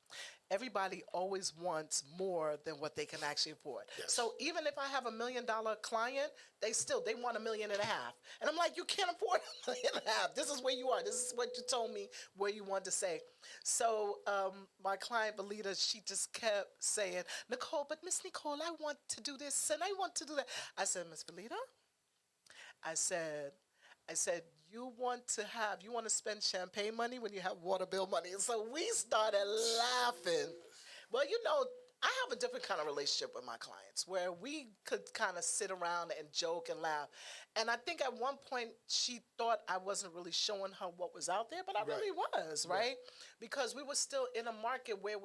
Speaker 6: Everybody always wants more than what they can actually afford.
Speaker 7: Yes.
Speaker 6: So even if I have $1 million client, they want $1.5 million. And I'm like, you can't afford $1.5 million. This is where you are. This is what you told me where you wanted to say. So my client, Belita, she just kept saying, Nicole, but Miss Nicole, I want to do this and I want to do that. I said, Miss Belita, I said, you want to spend champagne money when you have water bill money. And so we started laughing. Well, you know, I have a different kind of relationship with my clients where we could kind of sit around and joke and laugh. And I think at one point she thought I wasn't really showing her what was out there, but I really was, right? Because we were still in a market where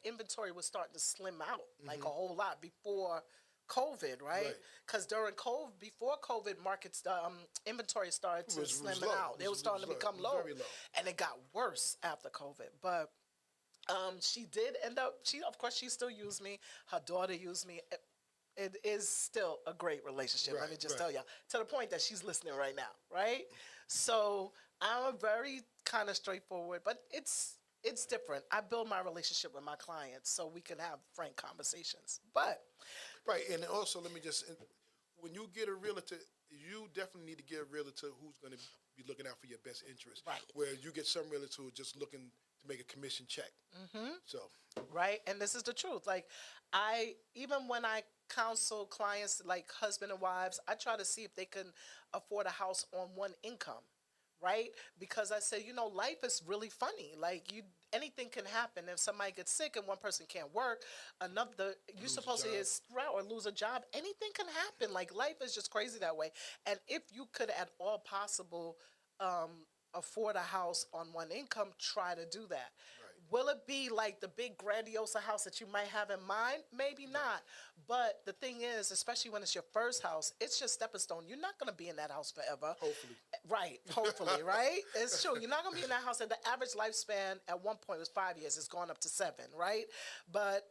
Speaker 6: inventory was starting to slim out like a whole lot before COVID, right? Because before COVID, markets inventory started to slim out. It was starting to become low, and it got worse after COVID. But she did end up. Of course, she still used me. Her daughter used me. It is still a great relationship. Let me just tell you, to the point that she's listening right now, right? So I'm very kind of straightforward, but it's different. I build my relationship with my clients so we can have frank conversations, but.
Speaker 7: Right, and also let me just, when you get a realtor, you definitely need to get a realtor who's going to be looking out for your best interest.
Speaker 6: Right.
Speaker 7: Where you get some realtors who are just looking to make a commission check. So.
Speaker 6: Right, and this is the truth. Like, even when I counsel clients, like husband and wives, I try to see if they can afford a house on one income. Right? Because I said, you know, life is really funny. Like, anything can happen. If somebody gets sick and one person can't work, you're supposed to get or lose a job. Anything can happen. Like, life is just crazy that way. And if you could at all possible afford a house on one income, try to do that. Right. Will it be like the big grandiose house that you might have in mind? Maybe not. But the thing is, especially when it's your first house, it's just stepping stone. You're not going to be in that house forever.
Speaker 7: Hopefully.
Speaker 6: Right. Hopefully, right? It's true. You're not going to be in that house. And the average lifespan at one point was 5 years. It's gone up to 7, right? But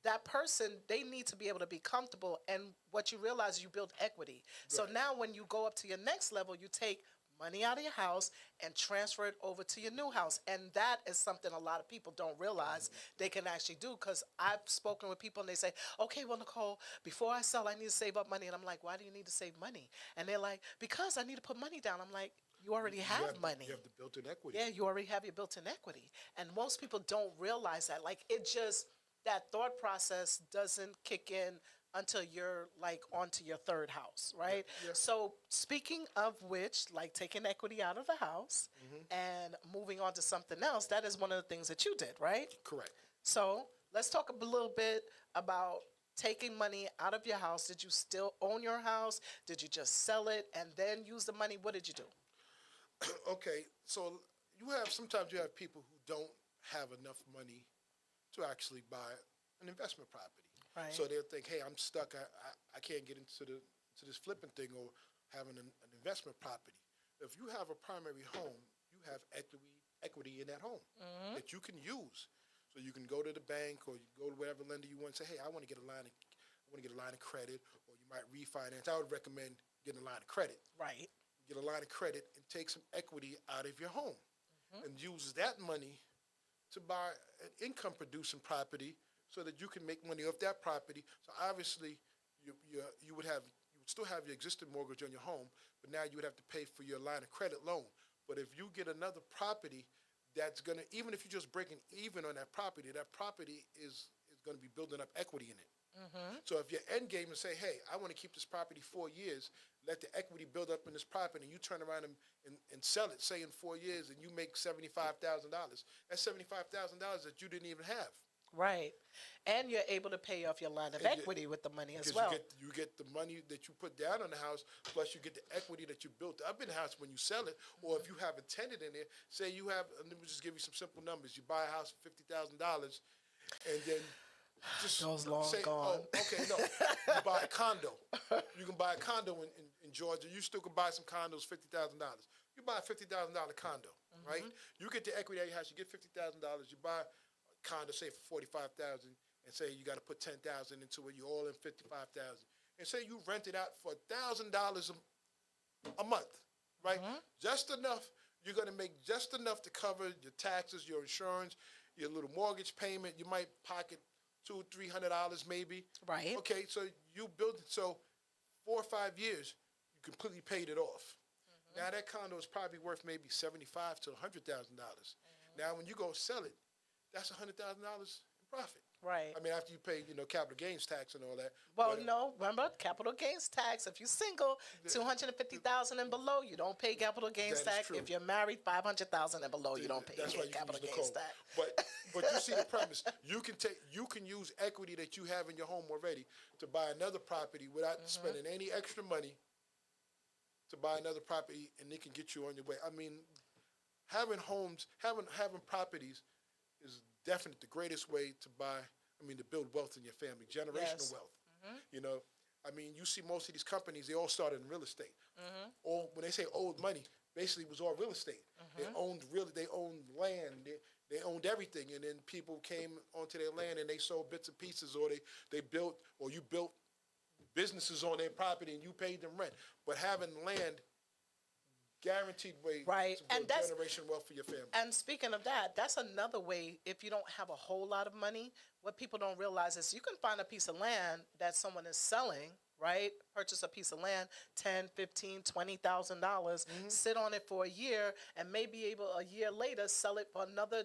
Speaker 6: that person, they need to be able to be comfortable. And what you realize, you build equity. Right. So now when you go up to your next level, you take money out of your house and transfer it over to your new house. And that is something a lot of people don't realize they can actually do, because I've spoken with people and they say, okay, well, Nicole, before I sell, I need to save up money. And I'm like, why do you need to save money? And they're like, because I need to put money down. I'm like, you already have money.
Speaker 7: You have the built-in equity.
Speaker 6: Yeah, you already have your built-in equity. And most people don't realize that. Like, it just, that thought process doesn't kick in until you're like onto your third house, right?
Speaker 7: Yeah.
Speaker 6: So speaking of which, like taking equity out of the house and moving on to something else, that is one of the things that you did, right?
Speaker 7: Correct.
Speaker 6: So let's talk a little bit about taking money out of your house. Did you still own your house? Did you just sell it and then use the money? What did you do?
Speaker 7: Okay, so sometimes you have people who don't have enough money to actually buy an investment property.
Speaker 6: Right.
Speaker 7: So they'll think, hey, I'm stuck. I can't get into this flipping thing or having an investment property. If you have a primary home, you have equity in that home that you can use. So you can go to the bank or you go to whatever lender you want and say, hey, I want to get a line of credit, or you might refinance. I would recommend getting a line of credit.
Speaker 6: Right.
Speaker 7: Get a line of credit and take some equity out of your home and use that money to buy an income producing property so that you can make money off that property. So obviously you would still have your existing mortgage on your home, but now you would have to pay for your line of credit loan. But if you get another property that's gonna, even if you're just breaking even on that property is gonna be building up equity in it. So if your end game is say, hey, I want to keep this property 4 years, let the equity build up in this property, and you turn around and sell it, say in 4 years, and you make $75,000. That's $75,000 that you didn't even have.
Speaker 6: Right. And you're able to pay off your line of equity with the money as well.
Speaker 7: You get the money that you put down on the house, plus you get the equity that you built up in the house when you sell it. Or if you have a tenant in there, say you have, let me just give you some simple numbers. You buy a house for $50,000, and then just
Speaker 6: those long
Speaker 7: say,
Speaker 6: gone.
Speaker 7: oh, okay, no, you buy a condo. You can buy a condo in Georgia. You still can buy some condos, $50,000. You buy a $50,000 condo, right? You get the equity out of your house. You get $50,000. You buy a condo, say for $45,000, and say you got to put $10,000 into it. You're all in $55,000, and say you rent it out for $1,000 a month, right? Just enough. You're gonna make just enough to cover your taxes, your insurance, your little mortgage payment. You might pocket $200-300 maybe.
Speaker 6: Right.
Speaker 7: Okay, so you build it. So 4 or 5 years, you completely paid it off. Now that condo is probably worth maybe $75,000 to $100,000. Now when you go sell it, that's $100,000 in profit.
Speaker 6: Right.
Speaker 7: I mean, after you pay, capital gains tax and all that.
Speaker 6: Well,
Speaker 7: But,
Speaker 6: no, remember capital gains tax. If you're single, $250,000 and below, you don't pay capital gains
Speaker 7: That is
Speaker 6: tax.
Speaker 7: true.
Speaker 6: If you're married, $500,000 and below, you don't pay
Speaker 7: That's why you
Speaker 6: capital
Speaker 7: can use
Speaker 6: gains
Speaker 7: Nicole.
Speaker 6: tax.
Speaker 7: But you see the premise. You can use equity that you have in your home already to buy another property without spending any extra money to buy another property, and it can get you on your way. I mean, having homes, having properties is definitely the greatest way to build wealth in your family, generational wealth. I mean, you see most of these companies, they all started in real estate. Or when they say old money, basically it was all real estate. They owned land, they owned everything, and then people came onto their land and they sold bits and pieces, or they built, or you built businesses on their property and you paid them rent. But having land, guaranteed way
Speaker 6: Right.
Speaker 7: to build generation wealth for your family.
Speaker 6: And speaking of that, that's another way. If you don't have a whole lot of money, what people don't realize is you can find a piece of land that someone is selling, right? Purchase a piece of land, $10,000, $15,000, $20,000, sit on it for a year, and maybe able a year later sell it for another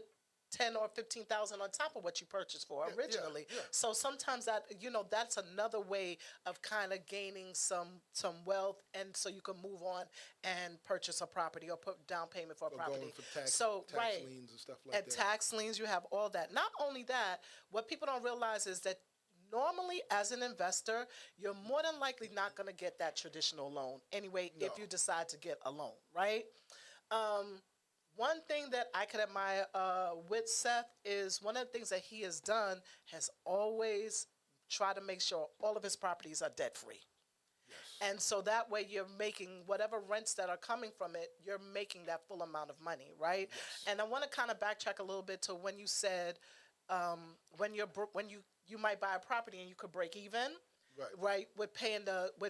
Speaker 6: $10,000 or $15,000 on top of what you purchased for originally. So sometimes that's another way of kind of gaining some wealth, and so you can move on and purchase a property or put down payment for a property.
Speaker 7: Going for tax liens and stuff like
Speaker 6: and
Speaker 7: that.
Speaker 6: tax liens, you have all that. Not only that, what people don't realize is that normally as an investor, you're more than likely not going to get that traditional loan anyway if you decide to get a loan, right? One thing that I could admire with Seth is one of the things that he has done has always tried to make sure all of his properties are debt free. Yes. And so that way you're making whatever rents that are coming from it, you're making that full amount of money, right? Yes. And I want to kind of backtrack a little bit to when you said when you might buy a property and you could break even. right? With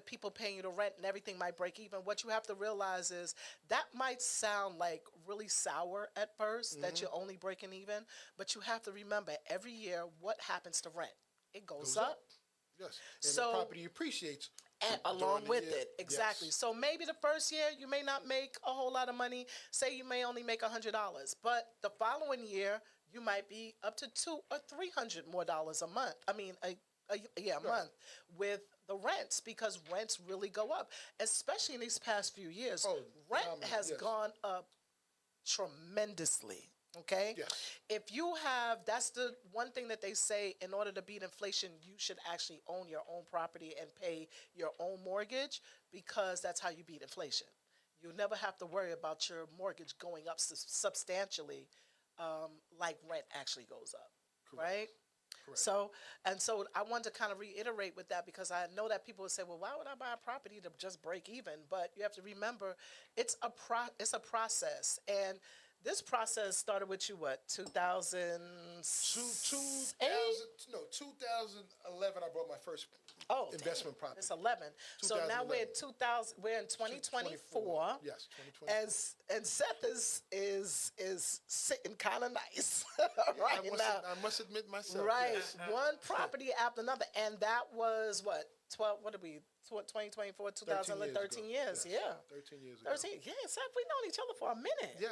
Speaker 6: people paying you the rent and everything might break even. What you have to realize is that might sound like really sour at 1st that you're only breaking even, but you have to remember every year what happens to rent. It goes up.
Speaker 7: Yes. And
Speaker 6: So
Speaker 7: the property appreciates.
Speaker 6: and along with
Speaker 7: year.
Speaker 6: it, exactly.
Speaker 7: Yes.
Speaker 6: So maybe the first year you may not make a whole lot of money. Say you may only make $100, but the following year you might be up to $200 or $300 more a month. I mean, a month with the rents, because rents really go up, especially in these past few years. Rent has gone up tremendously. Okay.
Speaker 7: Yes.
Speaker 6: If you have, that's the one thing that they say, in order to beat inflation, you should actually own your own property and pay your own mortgage, because that's how you beat inflation. You never have to worry about your mortgage going up substantially, like rent actually goes up. Correct. Right? Correct. So I want to kind of reiterate with that, because I know that people would say, well, why would I buy a property to just break even? But you have to remember, it's a process. And this process started with you, what, 2011,
Speaker 7: I bought my first investment property.
Speaker 6: It's 11. So now we're in 2024.
Speaker 7: Yes, 2024.
Speaker 6: And Seth is sitting kind of nice right now.
Speaker 7: I must admit myself.
Speaker 6: Right.
Speaker 7: Yes.
Speaker 6: One property after another. And that was what? 2024, 13 years.
Speaker 7: Yes.
Speaker 6: Yeah.
Speaker 7: 13 years ago.
Speaker 6: 13. Yeah, Seth, we've known each other for a minute.
Speaker 7: Yeah.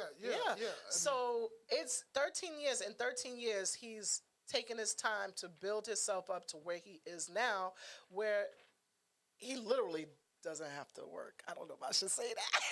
Speaker 6: So it's 13 years. In 13 years, he's taken his time to build himself up to where he is now, where he literally doesn't have to work. I don't know if I should say that.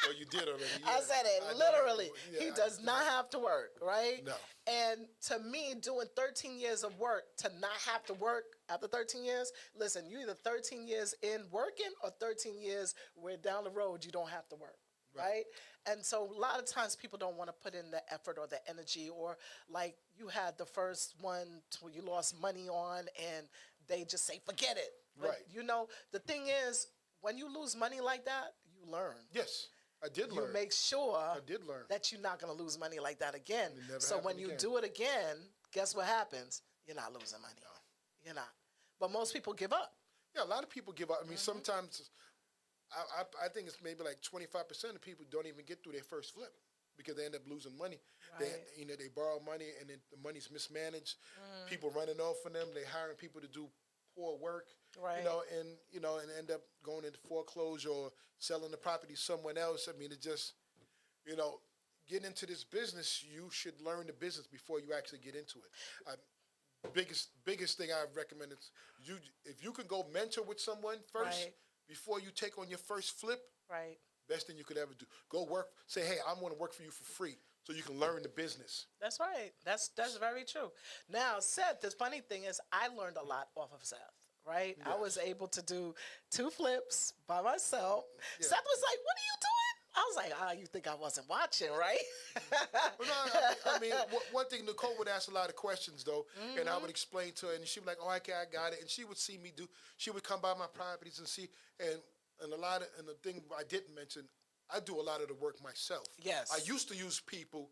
Speaker 7: Well, you did already. Yeah.
Speaker 6: I said it, literally. He does not have to work, right?
Speaker 7: No.
Speaker 6: And to me, doing 13 years of work, to not have to work after 13 years, listen, you either 13 years in working or 13 years where down the road you don't have to work, right? And so a lot of times people don't want to put in the effort or the energy, or like you had the first one you lost money on and they just say, forget it. But, you know, the thing is, when you lose money like that, you learn.
Speaker 7: Yes. I did learn.
Speaker 6: You make sure
Speaker 7: I did learn
Speaker 6: that you're not going to lose money like that again.
Speaker 7: So
Speaker 6: when you do it again, guess what happens? You're not losing money. No. You're not. But most people give up.
Speaker 7: Yeah, a lot of people give up. I mean, sometimes I think it's maybe like 25% of people don't even get through their first flip because they end up losing money. Right. They borrow money and then the money's mismanaged. People running off on them. They hiring people to do poor work.
Speaker 6: Right.
Speaker 7: And end up going into foreclosure or selling the property to someone else. I mean, it just, getting into this business, you should learn the business before you actually get into it. Biggest thing I recommend is if you can go mentor with someone first before you take on your first flip.
Speaker 6: Right.
Speaker 7: Best thing you could ever do. Go work. Say, hey, I'm going to work for you for free so you can learn the business.
Speaker 6: That's right. That's very true. Now, Seth, the funny thing is I learned a lot off of Seth. Right? Yes. I was able to do 2 flips by myself. Yeah. Seth was like, what are you doing? I was like, you think I wasn't watching, right?
Speaker 7: Well, no, I mean, one thing, Nicole would ask a lot of questions, though, and I would explain to her, and she'd be like, oh, okay, I got it. And she would see me she would come by my properties and see, and the thing I didn't mention, I do a lot of the work myself.
Speaker 6: Yes.
Speaker 7: I used to use people,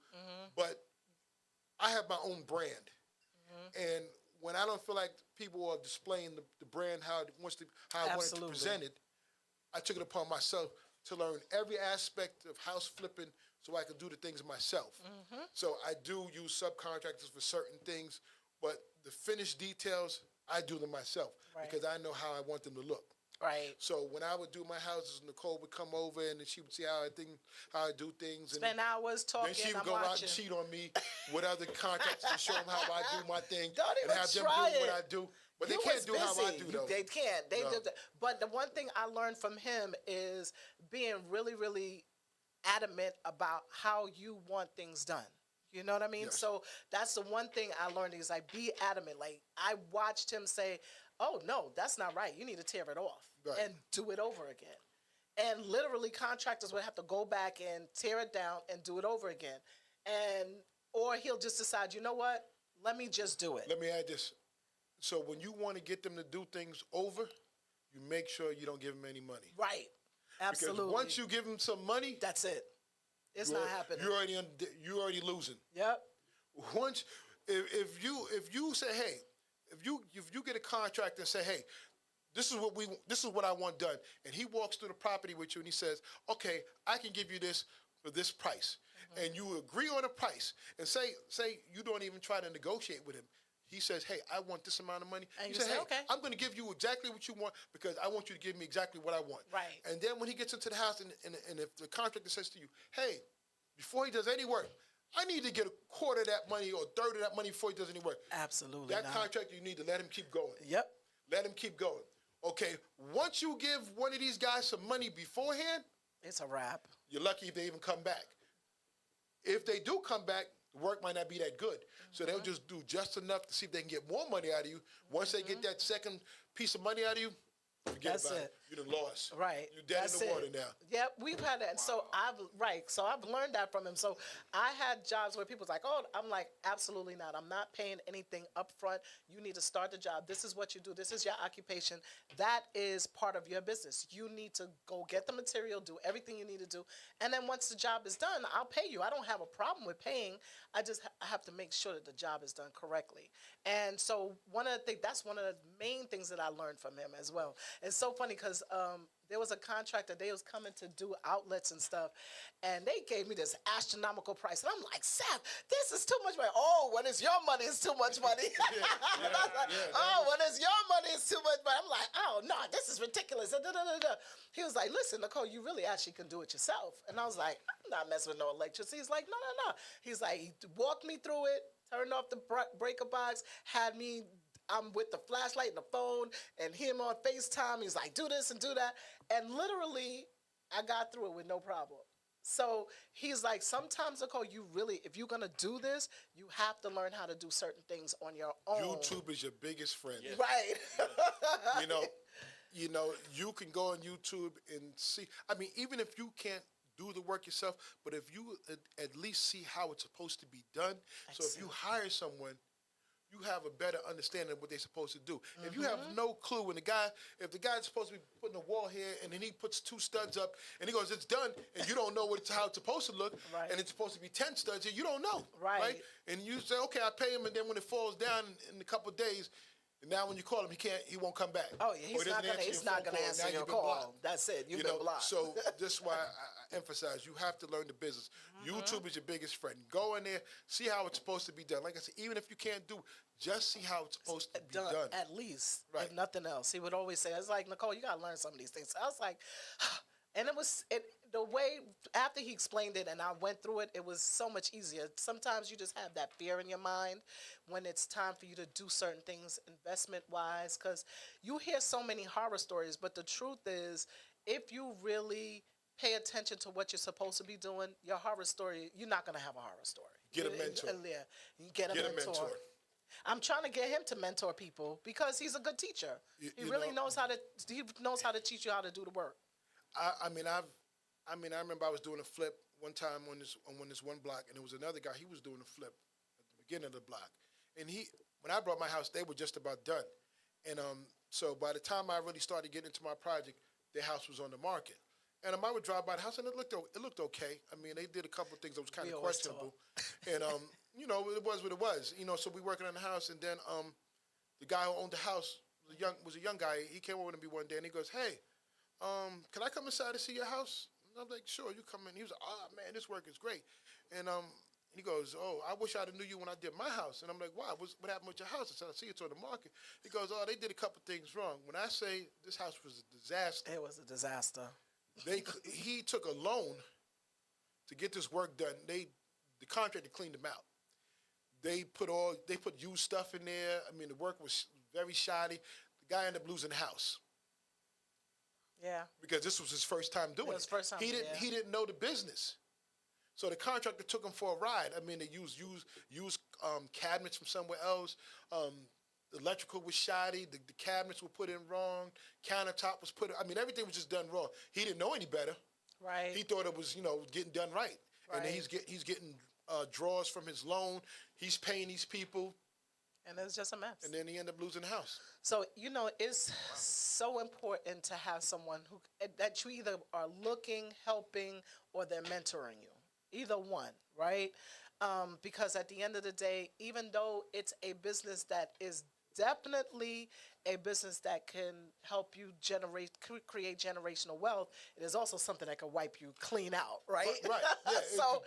Speaker 7: but I have my own brand. And when I don't feel like people are displaying the brand how I want it to present it, I took it upon myself to learn every aspect of house flipping so I could do the things myself. So I do use subcontractors for certain things, but the finished details, I do them myself because I know how I want them to look.
Speaker 6: Right.
Speaker 7: So when I would do my houses, Nicole would come over and then she would see how I do things.
Speaker 6: Spend hours talking.
Speaker 7: Then she would go out and cheat on me with other contractors to show them how I do my thing.
Speaker 6: Don't even
Speaker 7: and have them do what I do. But they can't do how I do, though.
Speaker 6: They can't. But the one thing I learned from him is being really, really adamant about how you want things done. You know what I mean? Yes. So that's the one thing I learned is like be adamant. Like I watched him say, oh, no, that's not right. You need to tear it off and do it over again. And literally contractors would have to go back and tear it down and do it over again. Or he'll just decide, you know what? Let me just do it.
Speaker 7: Let me add this. So when you want to get them to do things over, you make sure you don't give them any money.
Speaker 6: Right. Absolutely.
Speaker 7: Because once you give them some money,
Speaker 6: that's it. It's not happening.
Speaker 7: You're already losing.
Speaker 6: Yep.
Speaker 7: Once if you say, hey, if you get a contract and say, hey, this is what I want done, and he walks through the property with you and he says, okay, I can give you this for this price, and you agree on a price, and say you don't even try to negotiate with him. He says, hey, I want this amount of money.
Speaker 6: And
Speaker 7: you
Speaker 6: you
Speaker 7: say, hey,
Speaker 6: okay.
Speaker 7: I'm going to give you exactly what you want because I want you to give me exactly what I want.
Speaker 6: Right.
Speaker 7: And then when he gets into the house and if the contractor says to you, hey, before he does any work, I need to get a quarter of that money or a third of that money before he does any work.
Speaker 6: Absolutely
Speaker 7: That
Speaker 6: not.
Speaker 7: contractor, you need to let him keep going.
Speaker 6: Yep.
Speaker 7: Let him keep going. Okay, once you give one of these guys some money beforehand,
Speaker 6: it's a wrap.
Speaker 7: You're lucky if they even come back. If they do come back, the work might not be that good. So they'll just do just enough to see if they can get more money out of you. Once they get that second piece of money out of you, forget
Speaker 6: That's
Speaker 7: about
Speaker 6: it.
Speaker 7: it. You done lost.
Speaker 6: Right.
Speaker 7: You're dead
Speaker 6: That's
Speaker 7: in the
Speaker 6: it.
Speaker 7: water now.
Speaker 6: Yep, we've had that. So I've learned that from him. So I had jobs where people's like, oh, I'm like, absolutely not. I'm not paying anything up front. You need to start the job. This is what you do. This is your occupation. That is part of your business. You need to go get the material, do everything you need to do. And then once the job is done, I'll pay you. I don't have a problem with paying. I just have to make sure that the job is done correctly. And so that's one of the main things that I learned from him as well. It's so funny because there was a contractor, they was coming to do outlets and stuff, and they gave me this astronomical price. And I'm like, Seth, this is too much money. Oh, when it's your money, it's too much money. And I was like, when it's your money, it's too much money. I'm like, oh, no, this is ridiculous. He was like, listen, Nicole, you really actually can do it yourself. And I was like, I'm not messing with no electricity. He's like, no. He's like, he walked me through it, turned off the breaker box, I'm with the flashlight and the phone and him on FaceTime. He's like, do this and do that. And literally, I got through it with no problem. So he's like, sometimes, Nicole, if you're going to do this, you have to learn how to do certain things on your own.
Speaker 7: YouTube is your biggest friend.
Speaker 6: Yeah. Right.
Speaker 7: You know, you can go on YouTube and see. I mean, even if you can't do the work yourself, but if you at least see how it's supposed to be done. So if you hire someone, you have a better understanding of what they're supposed to do. If you have no clue when if the guy's supposed to be putting a wall here and then he puts 2 studs up and he goes, it's done, and you don't know how it's supposed to look, and it's supposed to be 10 studs here, you don't know. Right. And you say, okay, I pay him, and then when it falls down in a couple of days, and now when you call him, he won't come back.
Speaker 6: Oh, yeah, he's not going to answer your call. That's it. You've been blocked.
Speaker 7: So that's why I emphasize you have to learn the business. YouTube is your biggest friend. Go in there, see how it's supposed to be done. Like I said, even if you can't do, just see how it's supposed to be done.
Speaker 6: At least, if nothing else. He would always say, it's like, Nicole, you got to learn some of these things. I was like, and the way, after he explained it and I went through it, it was so much easier. Sometimes you just have that fear in your mind when it's time for you to do certain things investment-wise, because you hear so many horror stories, but the truth is, if you really pay attention to what you're supposed to be doing, your horror story, you're not going to have a horror story.
Speaker 7: Get a mentor.
Speaker 6: You get a mentor. I'm trying to get him to mentor people because he's a good teacher. He really knows how to teach you how to do the work.
Speaker 7: I remember I was doing a flip one time on this one block, and there was another guy. He was doing a flip at the beginning of the block, and when I brought my house, they were just about done, and so by the time I really started getting into my project, their house was on the market, and I would drive by the house, and it looked okay. I mean, they did a couple of things that was kind of questionable, and it was what it was. So we working on the house, and then the guy who owned the house was a young guy. He came over to me one day, and he goes, "Hey, can I come inside to see your house?" And I'm like, "Sure, you come in." He was like, "Oh man, this work is great." And he goes, "Oh, I wish I'd have knew you when I did my house." And I'm like, "Why? What happened with your house?" I said, "I see it's on the market." He goes, "Oh, they did a couple things wrong. When I say this house was a disaster."
Speaker 6: It was a disaster.
Speaker 7: He took a loan to get this work done. The contractor cleaned them out. They put used stuff in there. I mean, the work was very shoddy. The guy ended up losing the house.
Speaker 6: Yeah.
Speaker 7: Because this was his first time doing it.
Speaker 6: First time,
Speaker 7: he didn't know the business. So the contractor took him for a ride. I mean, they used cabinets from somewhere else. The electrical was shoddy. The cabinets were put in wrong. Countertop was everything was just done wrong. He didn't know any better.
Speaker 6: Right.
Speaker 7: He thought it was, getting done right. And then he's getting draws from his loan. He's paying these people.
Speaker 6: And it's just a mess.
Speaker 7: And then he ended up losing the house.
Speaker 6: So, it's so important to have someone that you either are looking, helping, or they're mentoring you. Either one, right? Because at the end of the day, even though it's a business that is definitely a business that can help you create generational wealth. It is also something that can wipe you clean out, right?
Speaker 7: Right. Yeah,
Speaker 6: So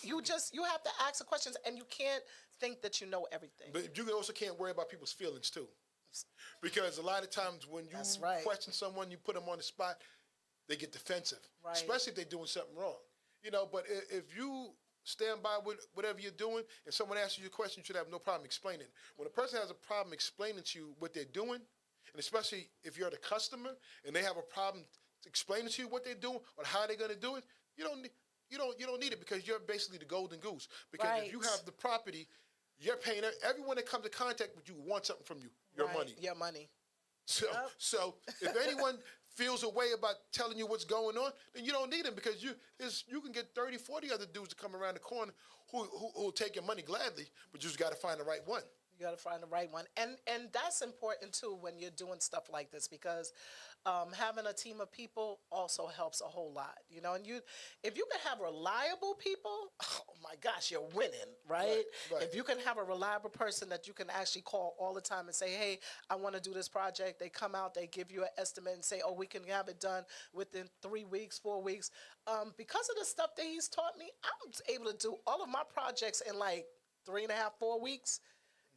Speaker 6: you have to ask the questions, and you can't think that you know everything.
Speaker 7: But you also can't worry about people's feelings too, because a lot of times when you question someone, you put them on the spot, they get defensive, especially if they're doing something wrong. You know, but if you stand by with whatever you're doing, and someone asks you a question, you should have no problem explaining. When a person has a problem explaining to you what they're doing, and especially if you're the customer and they have a problem explaining to you what they're doing or how they're going to do it, you don't need it, because you're basically the golden goose. Because if you have the property, you're paying everyone that comes in contact with you wants something from you, your money.
Speaker 6: Your money.
Speaker 7: So if anyone feels a way about telling you what's going on, then you don't need them, because you can get 30, 40 other dudes to come around the corner who will take your money gladly, but you just got to find the right one.
Speaker 6: You got to find the right one. And that's important, too, when you're doing stuff like this, because having a team of people also helps a whole lot, you know. And if you can have reliable people, oh my gosh, you're winning, right? If you can have a reliable person that you can actually call all the time and say, hey, I want to do this project. They come out, they give you an estimate and say, oh, we can have it done within 3 weeks, 4 weeks. Because of the stuff that he's taught me, I'm able to do all of my projects in like 3.5, 4 weeks.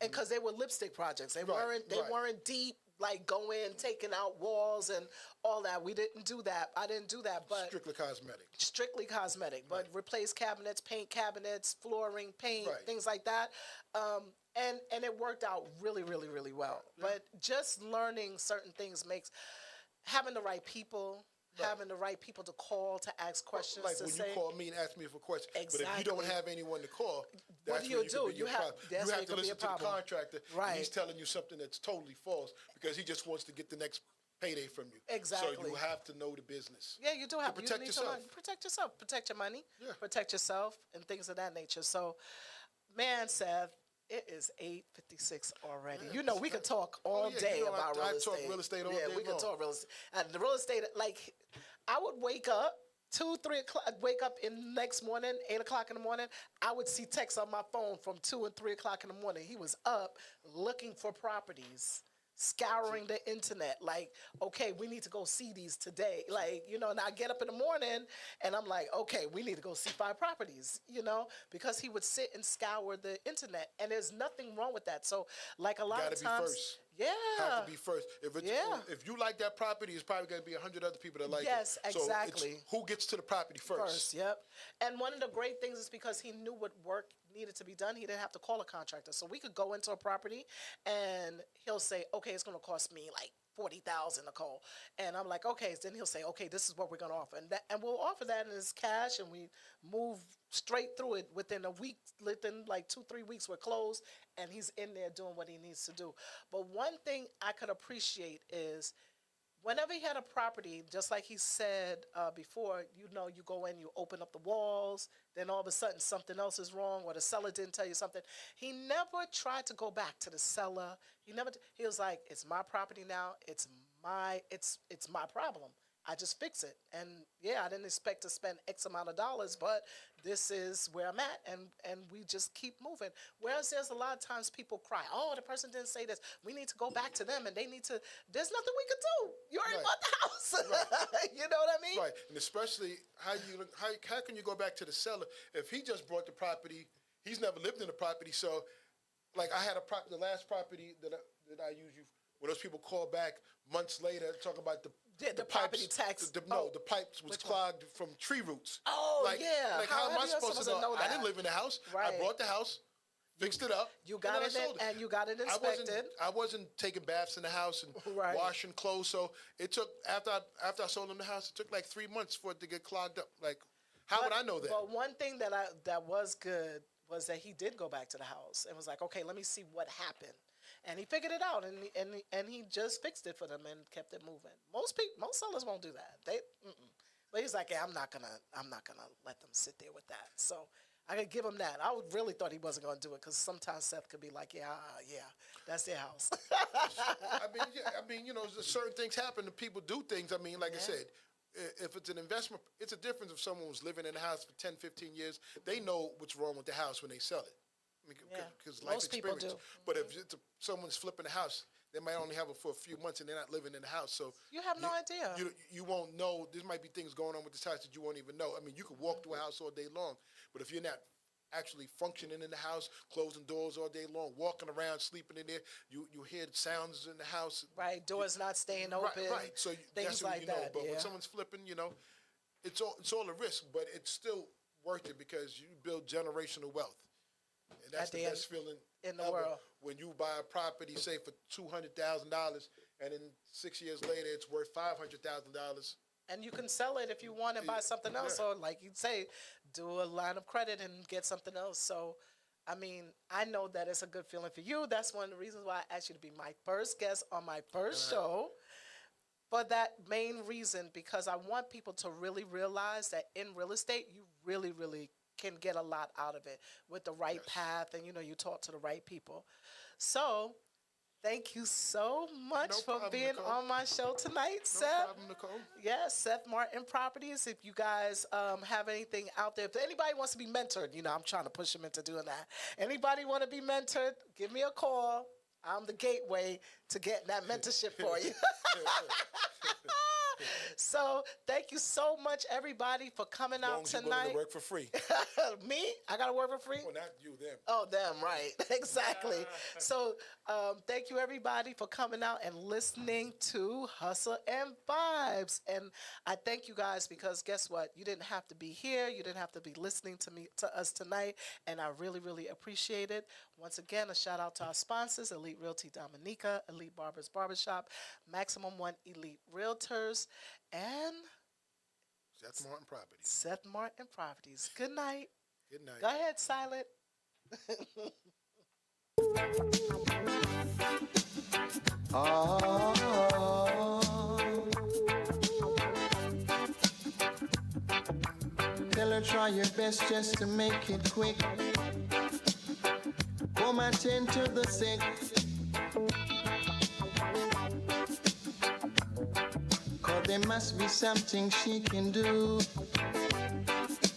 Speaker 6: And because they were lipstick projects, they weren't deep, like go in, taking out walls and all that. We didn't do that. I didn't do that, but strictly cosmetic. But replace cabinets, paint cabinets, flooring, paint, things like that. And it worked out really, really, really well. But just learning certain things makes having the right people. Having the right people to call, to ask questions.
Speaker 7: Like when you call me and ask me for questions.
Speaker 6: Exactly.
Speaker 7: But if you don't have anyone to call,
Speaker 6: what do you do?
Speaker 7: You have to listen to the contractor.
Speaker 6: Right.
Speaker 7: And he's telling you something that's totally false, because he just wants to get the next payday from you.
Speaker 6: Exactly.
Speaker 7: So you have to know the business.
Speaker 6: Yeah, you do have to
Speaker 7: protect yourself.
Speaker 6: Protect yourself. Protect your money. Yeah. Protect yourself and things of that nature. So, man, Seth, it is 8:56 already.
Speaker 7: Yeah,
Speaker 6: you know, we could talk all day about real estate.
Speaker 7: I talk real estate all day long.
Speaker 6: Yeah, we could talk real estate. And the real estate, like, I would wake up 2, 3 o'clock, wake up in next morning, 8 o'clock in the morning. I would see texts on my phone from 2 and 3 o'clock in the morning. He was up looking for properties, scouring the internet, like, okay, we need to go see these today. Like, you know, and I get up in the morning and I'm like, okay, we need to go see 5 properties, you know, because he would sit and scour the internet, and there's nothing wrong with that. So, like, a lot of times,
Speaker 7: be first.
Speaker 6: Yeah.
Speaker 7: Have to be first. If you like that property, it's probably going to be 100 other people that like it.
Speaker 6: Yes, exactly.
Speaker 7: So who gets to the property first?
Speaker 6: Yep. And one of the great things is because he knew what work needed to be done, he didn't have to call a contractor. So we could go into a property and he'll say, okay, it's going to cost me like $40,000, Nicole. And I'm like, okay. Then he'll say, okay, this is what we're going to offer. And we'll offer that as cash, and we move straight through it within a week. Within like 2-3 weeks, we're closed, and he's in there doing what he needs to do. But one thing I could appreciate is whenever he had a property, just like he said before, you know, you go in, you open up the walls, then all of a sudden something else is wrong, or the seller didn't tell you something. He never tried to go back to the seller. He was like, it's my property now. It's my problem. I just fix it. And yeah, I didn't expect to spend X amount of dollars, but this is where I'm at, and we just keep moving. Whereas there's a lot of times people cry, oh, the person didn't say this. We need to go back to them, and there's nothing we can do. You already bought the house. Right. You know what I mean?
Speaker 7: Right. And especially how can you go back to the seller if he just bought the property, he's never lived in the property. So like I had the last property that I used, when those people call back months later talk about the
Speaker 6: property
Speaker 7: pipes,
Speaker 6: tax.
Speaker 7: the pipes was clogged from tree roots.
Speaker 6: Oh, yeah.
Speaker 7: Like how am I supposed to know? I didn't live in the house.
Speaker 6: Right.
Speaker 7: I bought the house, fixed it up.
Speaker 6: You got it in, and you got it inspected.
Speaker 7: I wasn't taking baths in the house and washing clothes. So it took after I sold him the house, it took like 3 months for it to get clogged up. Like, how would I know that?
Speaker 6: But one thing that was good was that he did go back to the house and was like, okay, let me see what happened. And he figured it out, and he just fixed it for them and kept it moving. Most sellers won't do that. But he's like, yeah, I'm not gonna let them sit there with that. So I could give him that. I really thought he wasn't gonna do it, because sometimes Seth could be like, yeah, that's their house.
Speaker 7: I mean, you know, certain things happen and people do things. I mean, like I said, if it's an investment, it's a difference if someone was living in a house for 10, 15 years. They know what's wrong with the house when they sell it. Because life
Speaker 6: Most people
Speaker 7: experience.
Speaker 6: do.
Speaker 7: But if someone's flipping a house, they might only have it for a few months and they're not living in the house. So
Speaker 6: You have no idea.
Speaker 7: You won't know. There might be things going on with this house that you won't even know. I mean, you could walk through a house all day long, but if you're not actually functioning in the house, closing doors all day long, walking around, sleeping in there, you hear sounds in the house.
Speaker 6: Right, doors not staying open.
Speaker 7: Right. So
Speaker 6: things
Speaker 7: that's what
Speaker 6: like
Speaker 7: you know.
Speaker 6: that.
Speaker 7: But
Speaker 6: yeah.
Speaker 7: when someone's flipping, it's all a risk, but it's still worth it because you build generational wealth. And that's the best feeling
Speaker 6: in the
Speaker 7: ever.
Speaker 6: world.
Speaker 7: When you buy a property, say for $200,000, and then 6 years later it's worth $500,000.
Speaker 6: And you can sell it if you want and buy something else, or like you say, do a line of credit and get something else. So, I mean, I know that it's a good feeling for you. That's one of the reasons why I asked you to be my first guest on my first show. For that main reason, because I want people to really realize that in real estate, you really, really can get a lot out of it with the right path, and you talk to the right people. So thank you so much for being
Speaker 7: Nicole.
Speaker 6: on my show tonight, Seth.
Speaker 7: No problem, Nicole.
Speaker 6: Yes, Seth Martin Properties. If you guys have anything out there, if anybody wants to be mentored, I'm trying to push them into doing that. Anybody want to be mentored, give me a call. I'm the gateway to getting that mentorship for you. So thank you so much, everybody, for coming out tonight.
Speaker 7: As long as you're willing to work for free.
Speaker 6: Me? I got to work for free?
Speaker 7: Well, not you, them.
Speaker 6: Oh, them, right. Exactly. So thank you, everybody, for coming out and listening to Hustle and Vibes. And I thank you guys because guess what? You didn't have to be here. You didn't have to be listening to us tonight. And I really, really appreciate it. Once again, a shout out to our sponsors, Elite Realty Dominica, Elite Barbers Barbershop, Maximum One Elite Realtors, and
Speaker 7: Seth Martin Properties.
Speaker 6: Seth Martin Properties. Good night.
Speaker 7: Good night.
Speaker 6: Go ahead, Silent.
Speaker 3: Tell her try your best just to make it quick. Come attend to the sick. Cause there must be something she can do.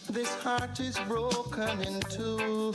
Speaker 3: This heart is broken in two.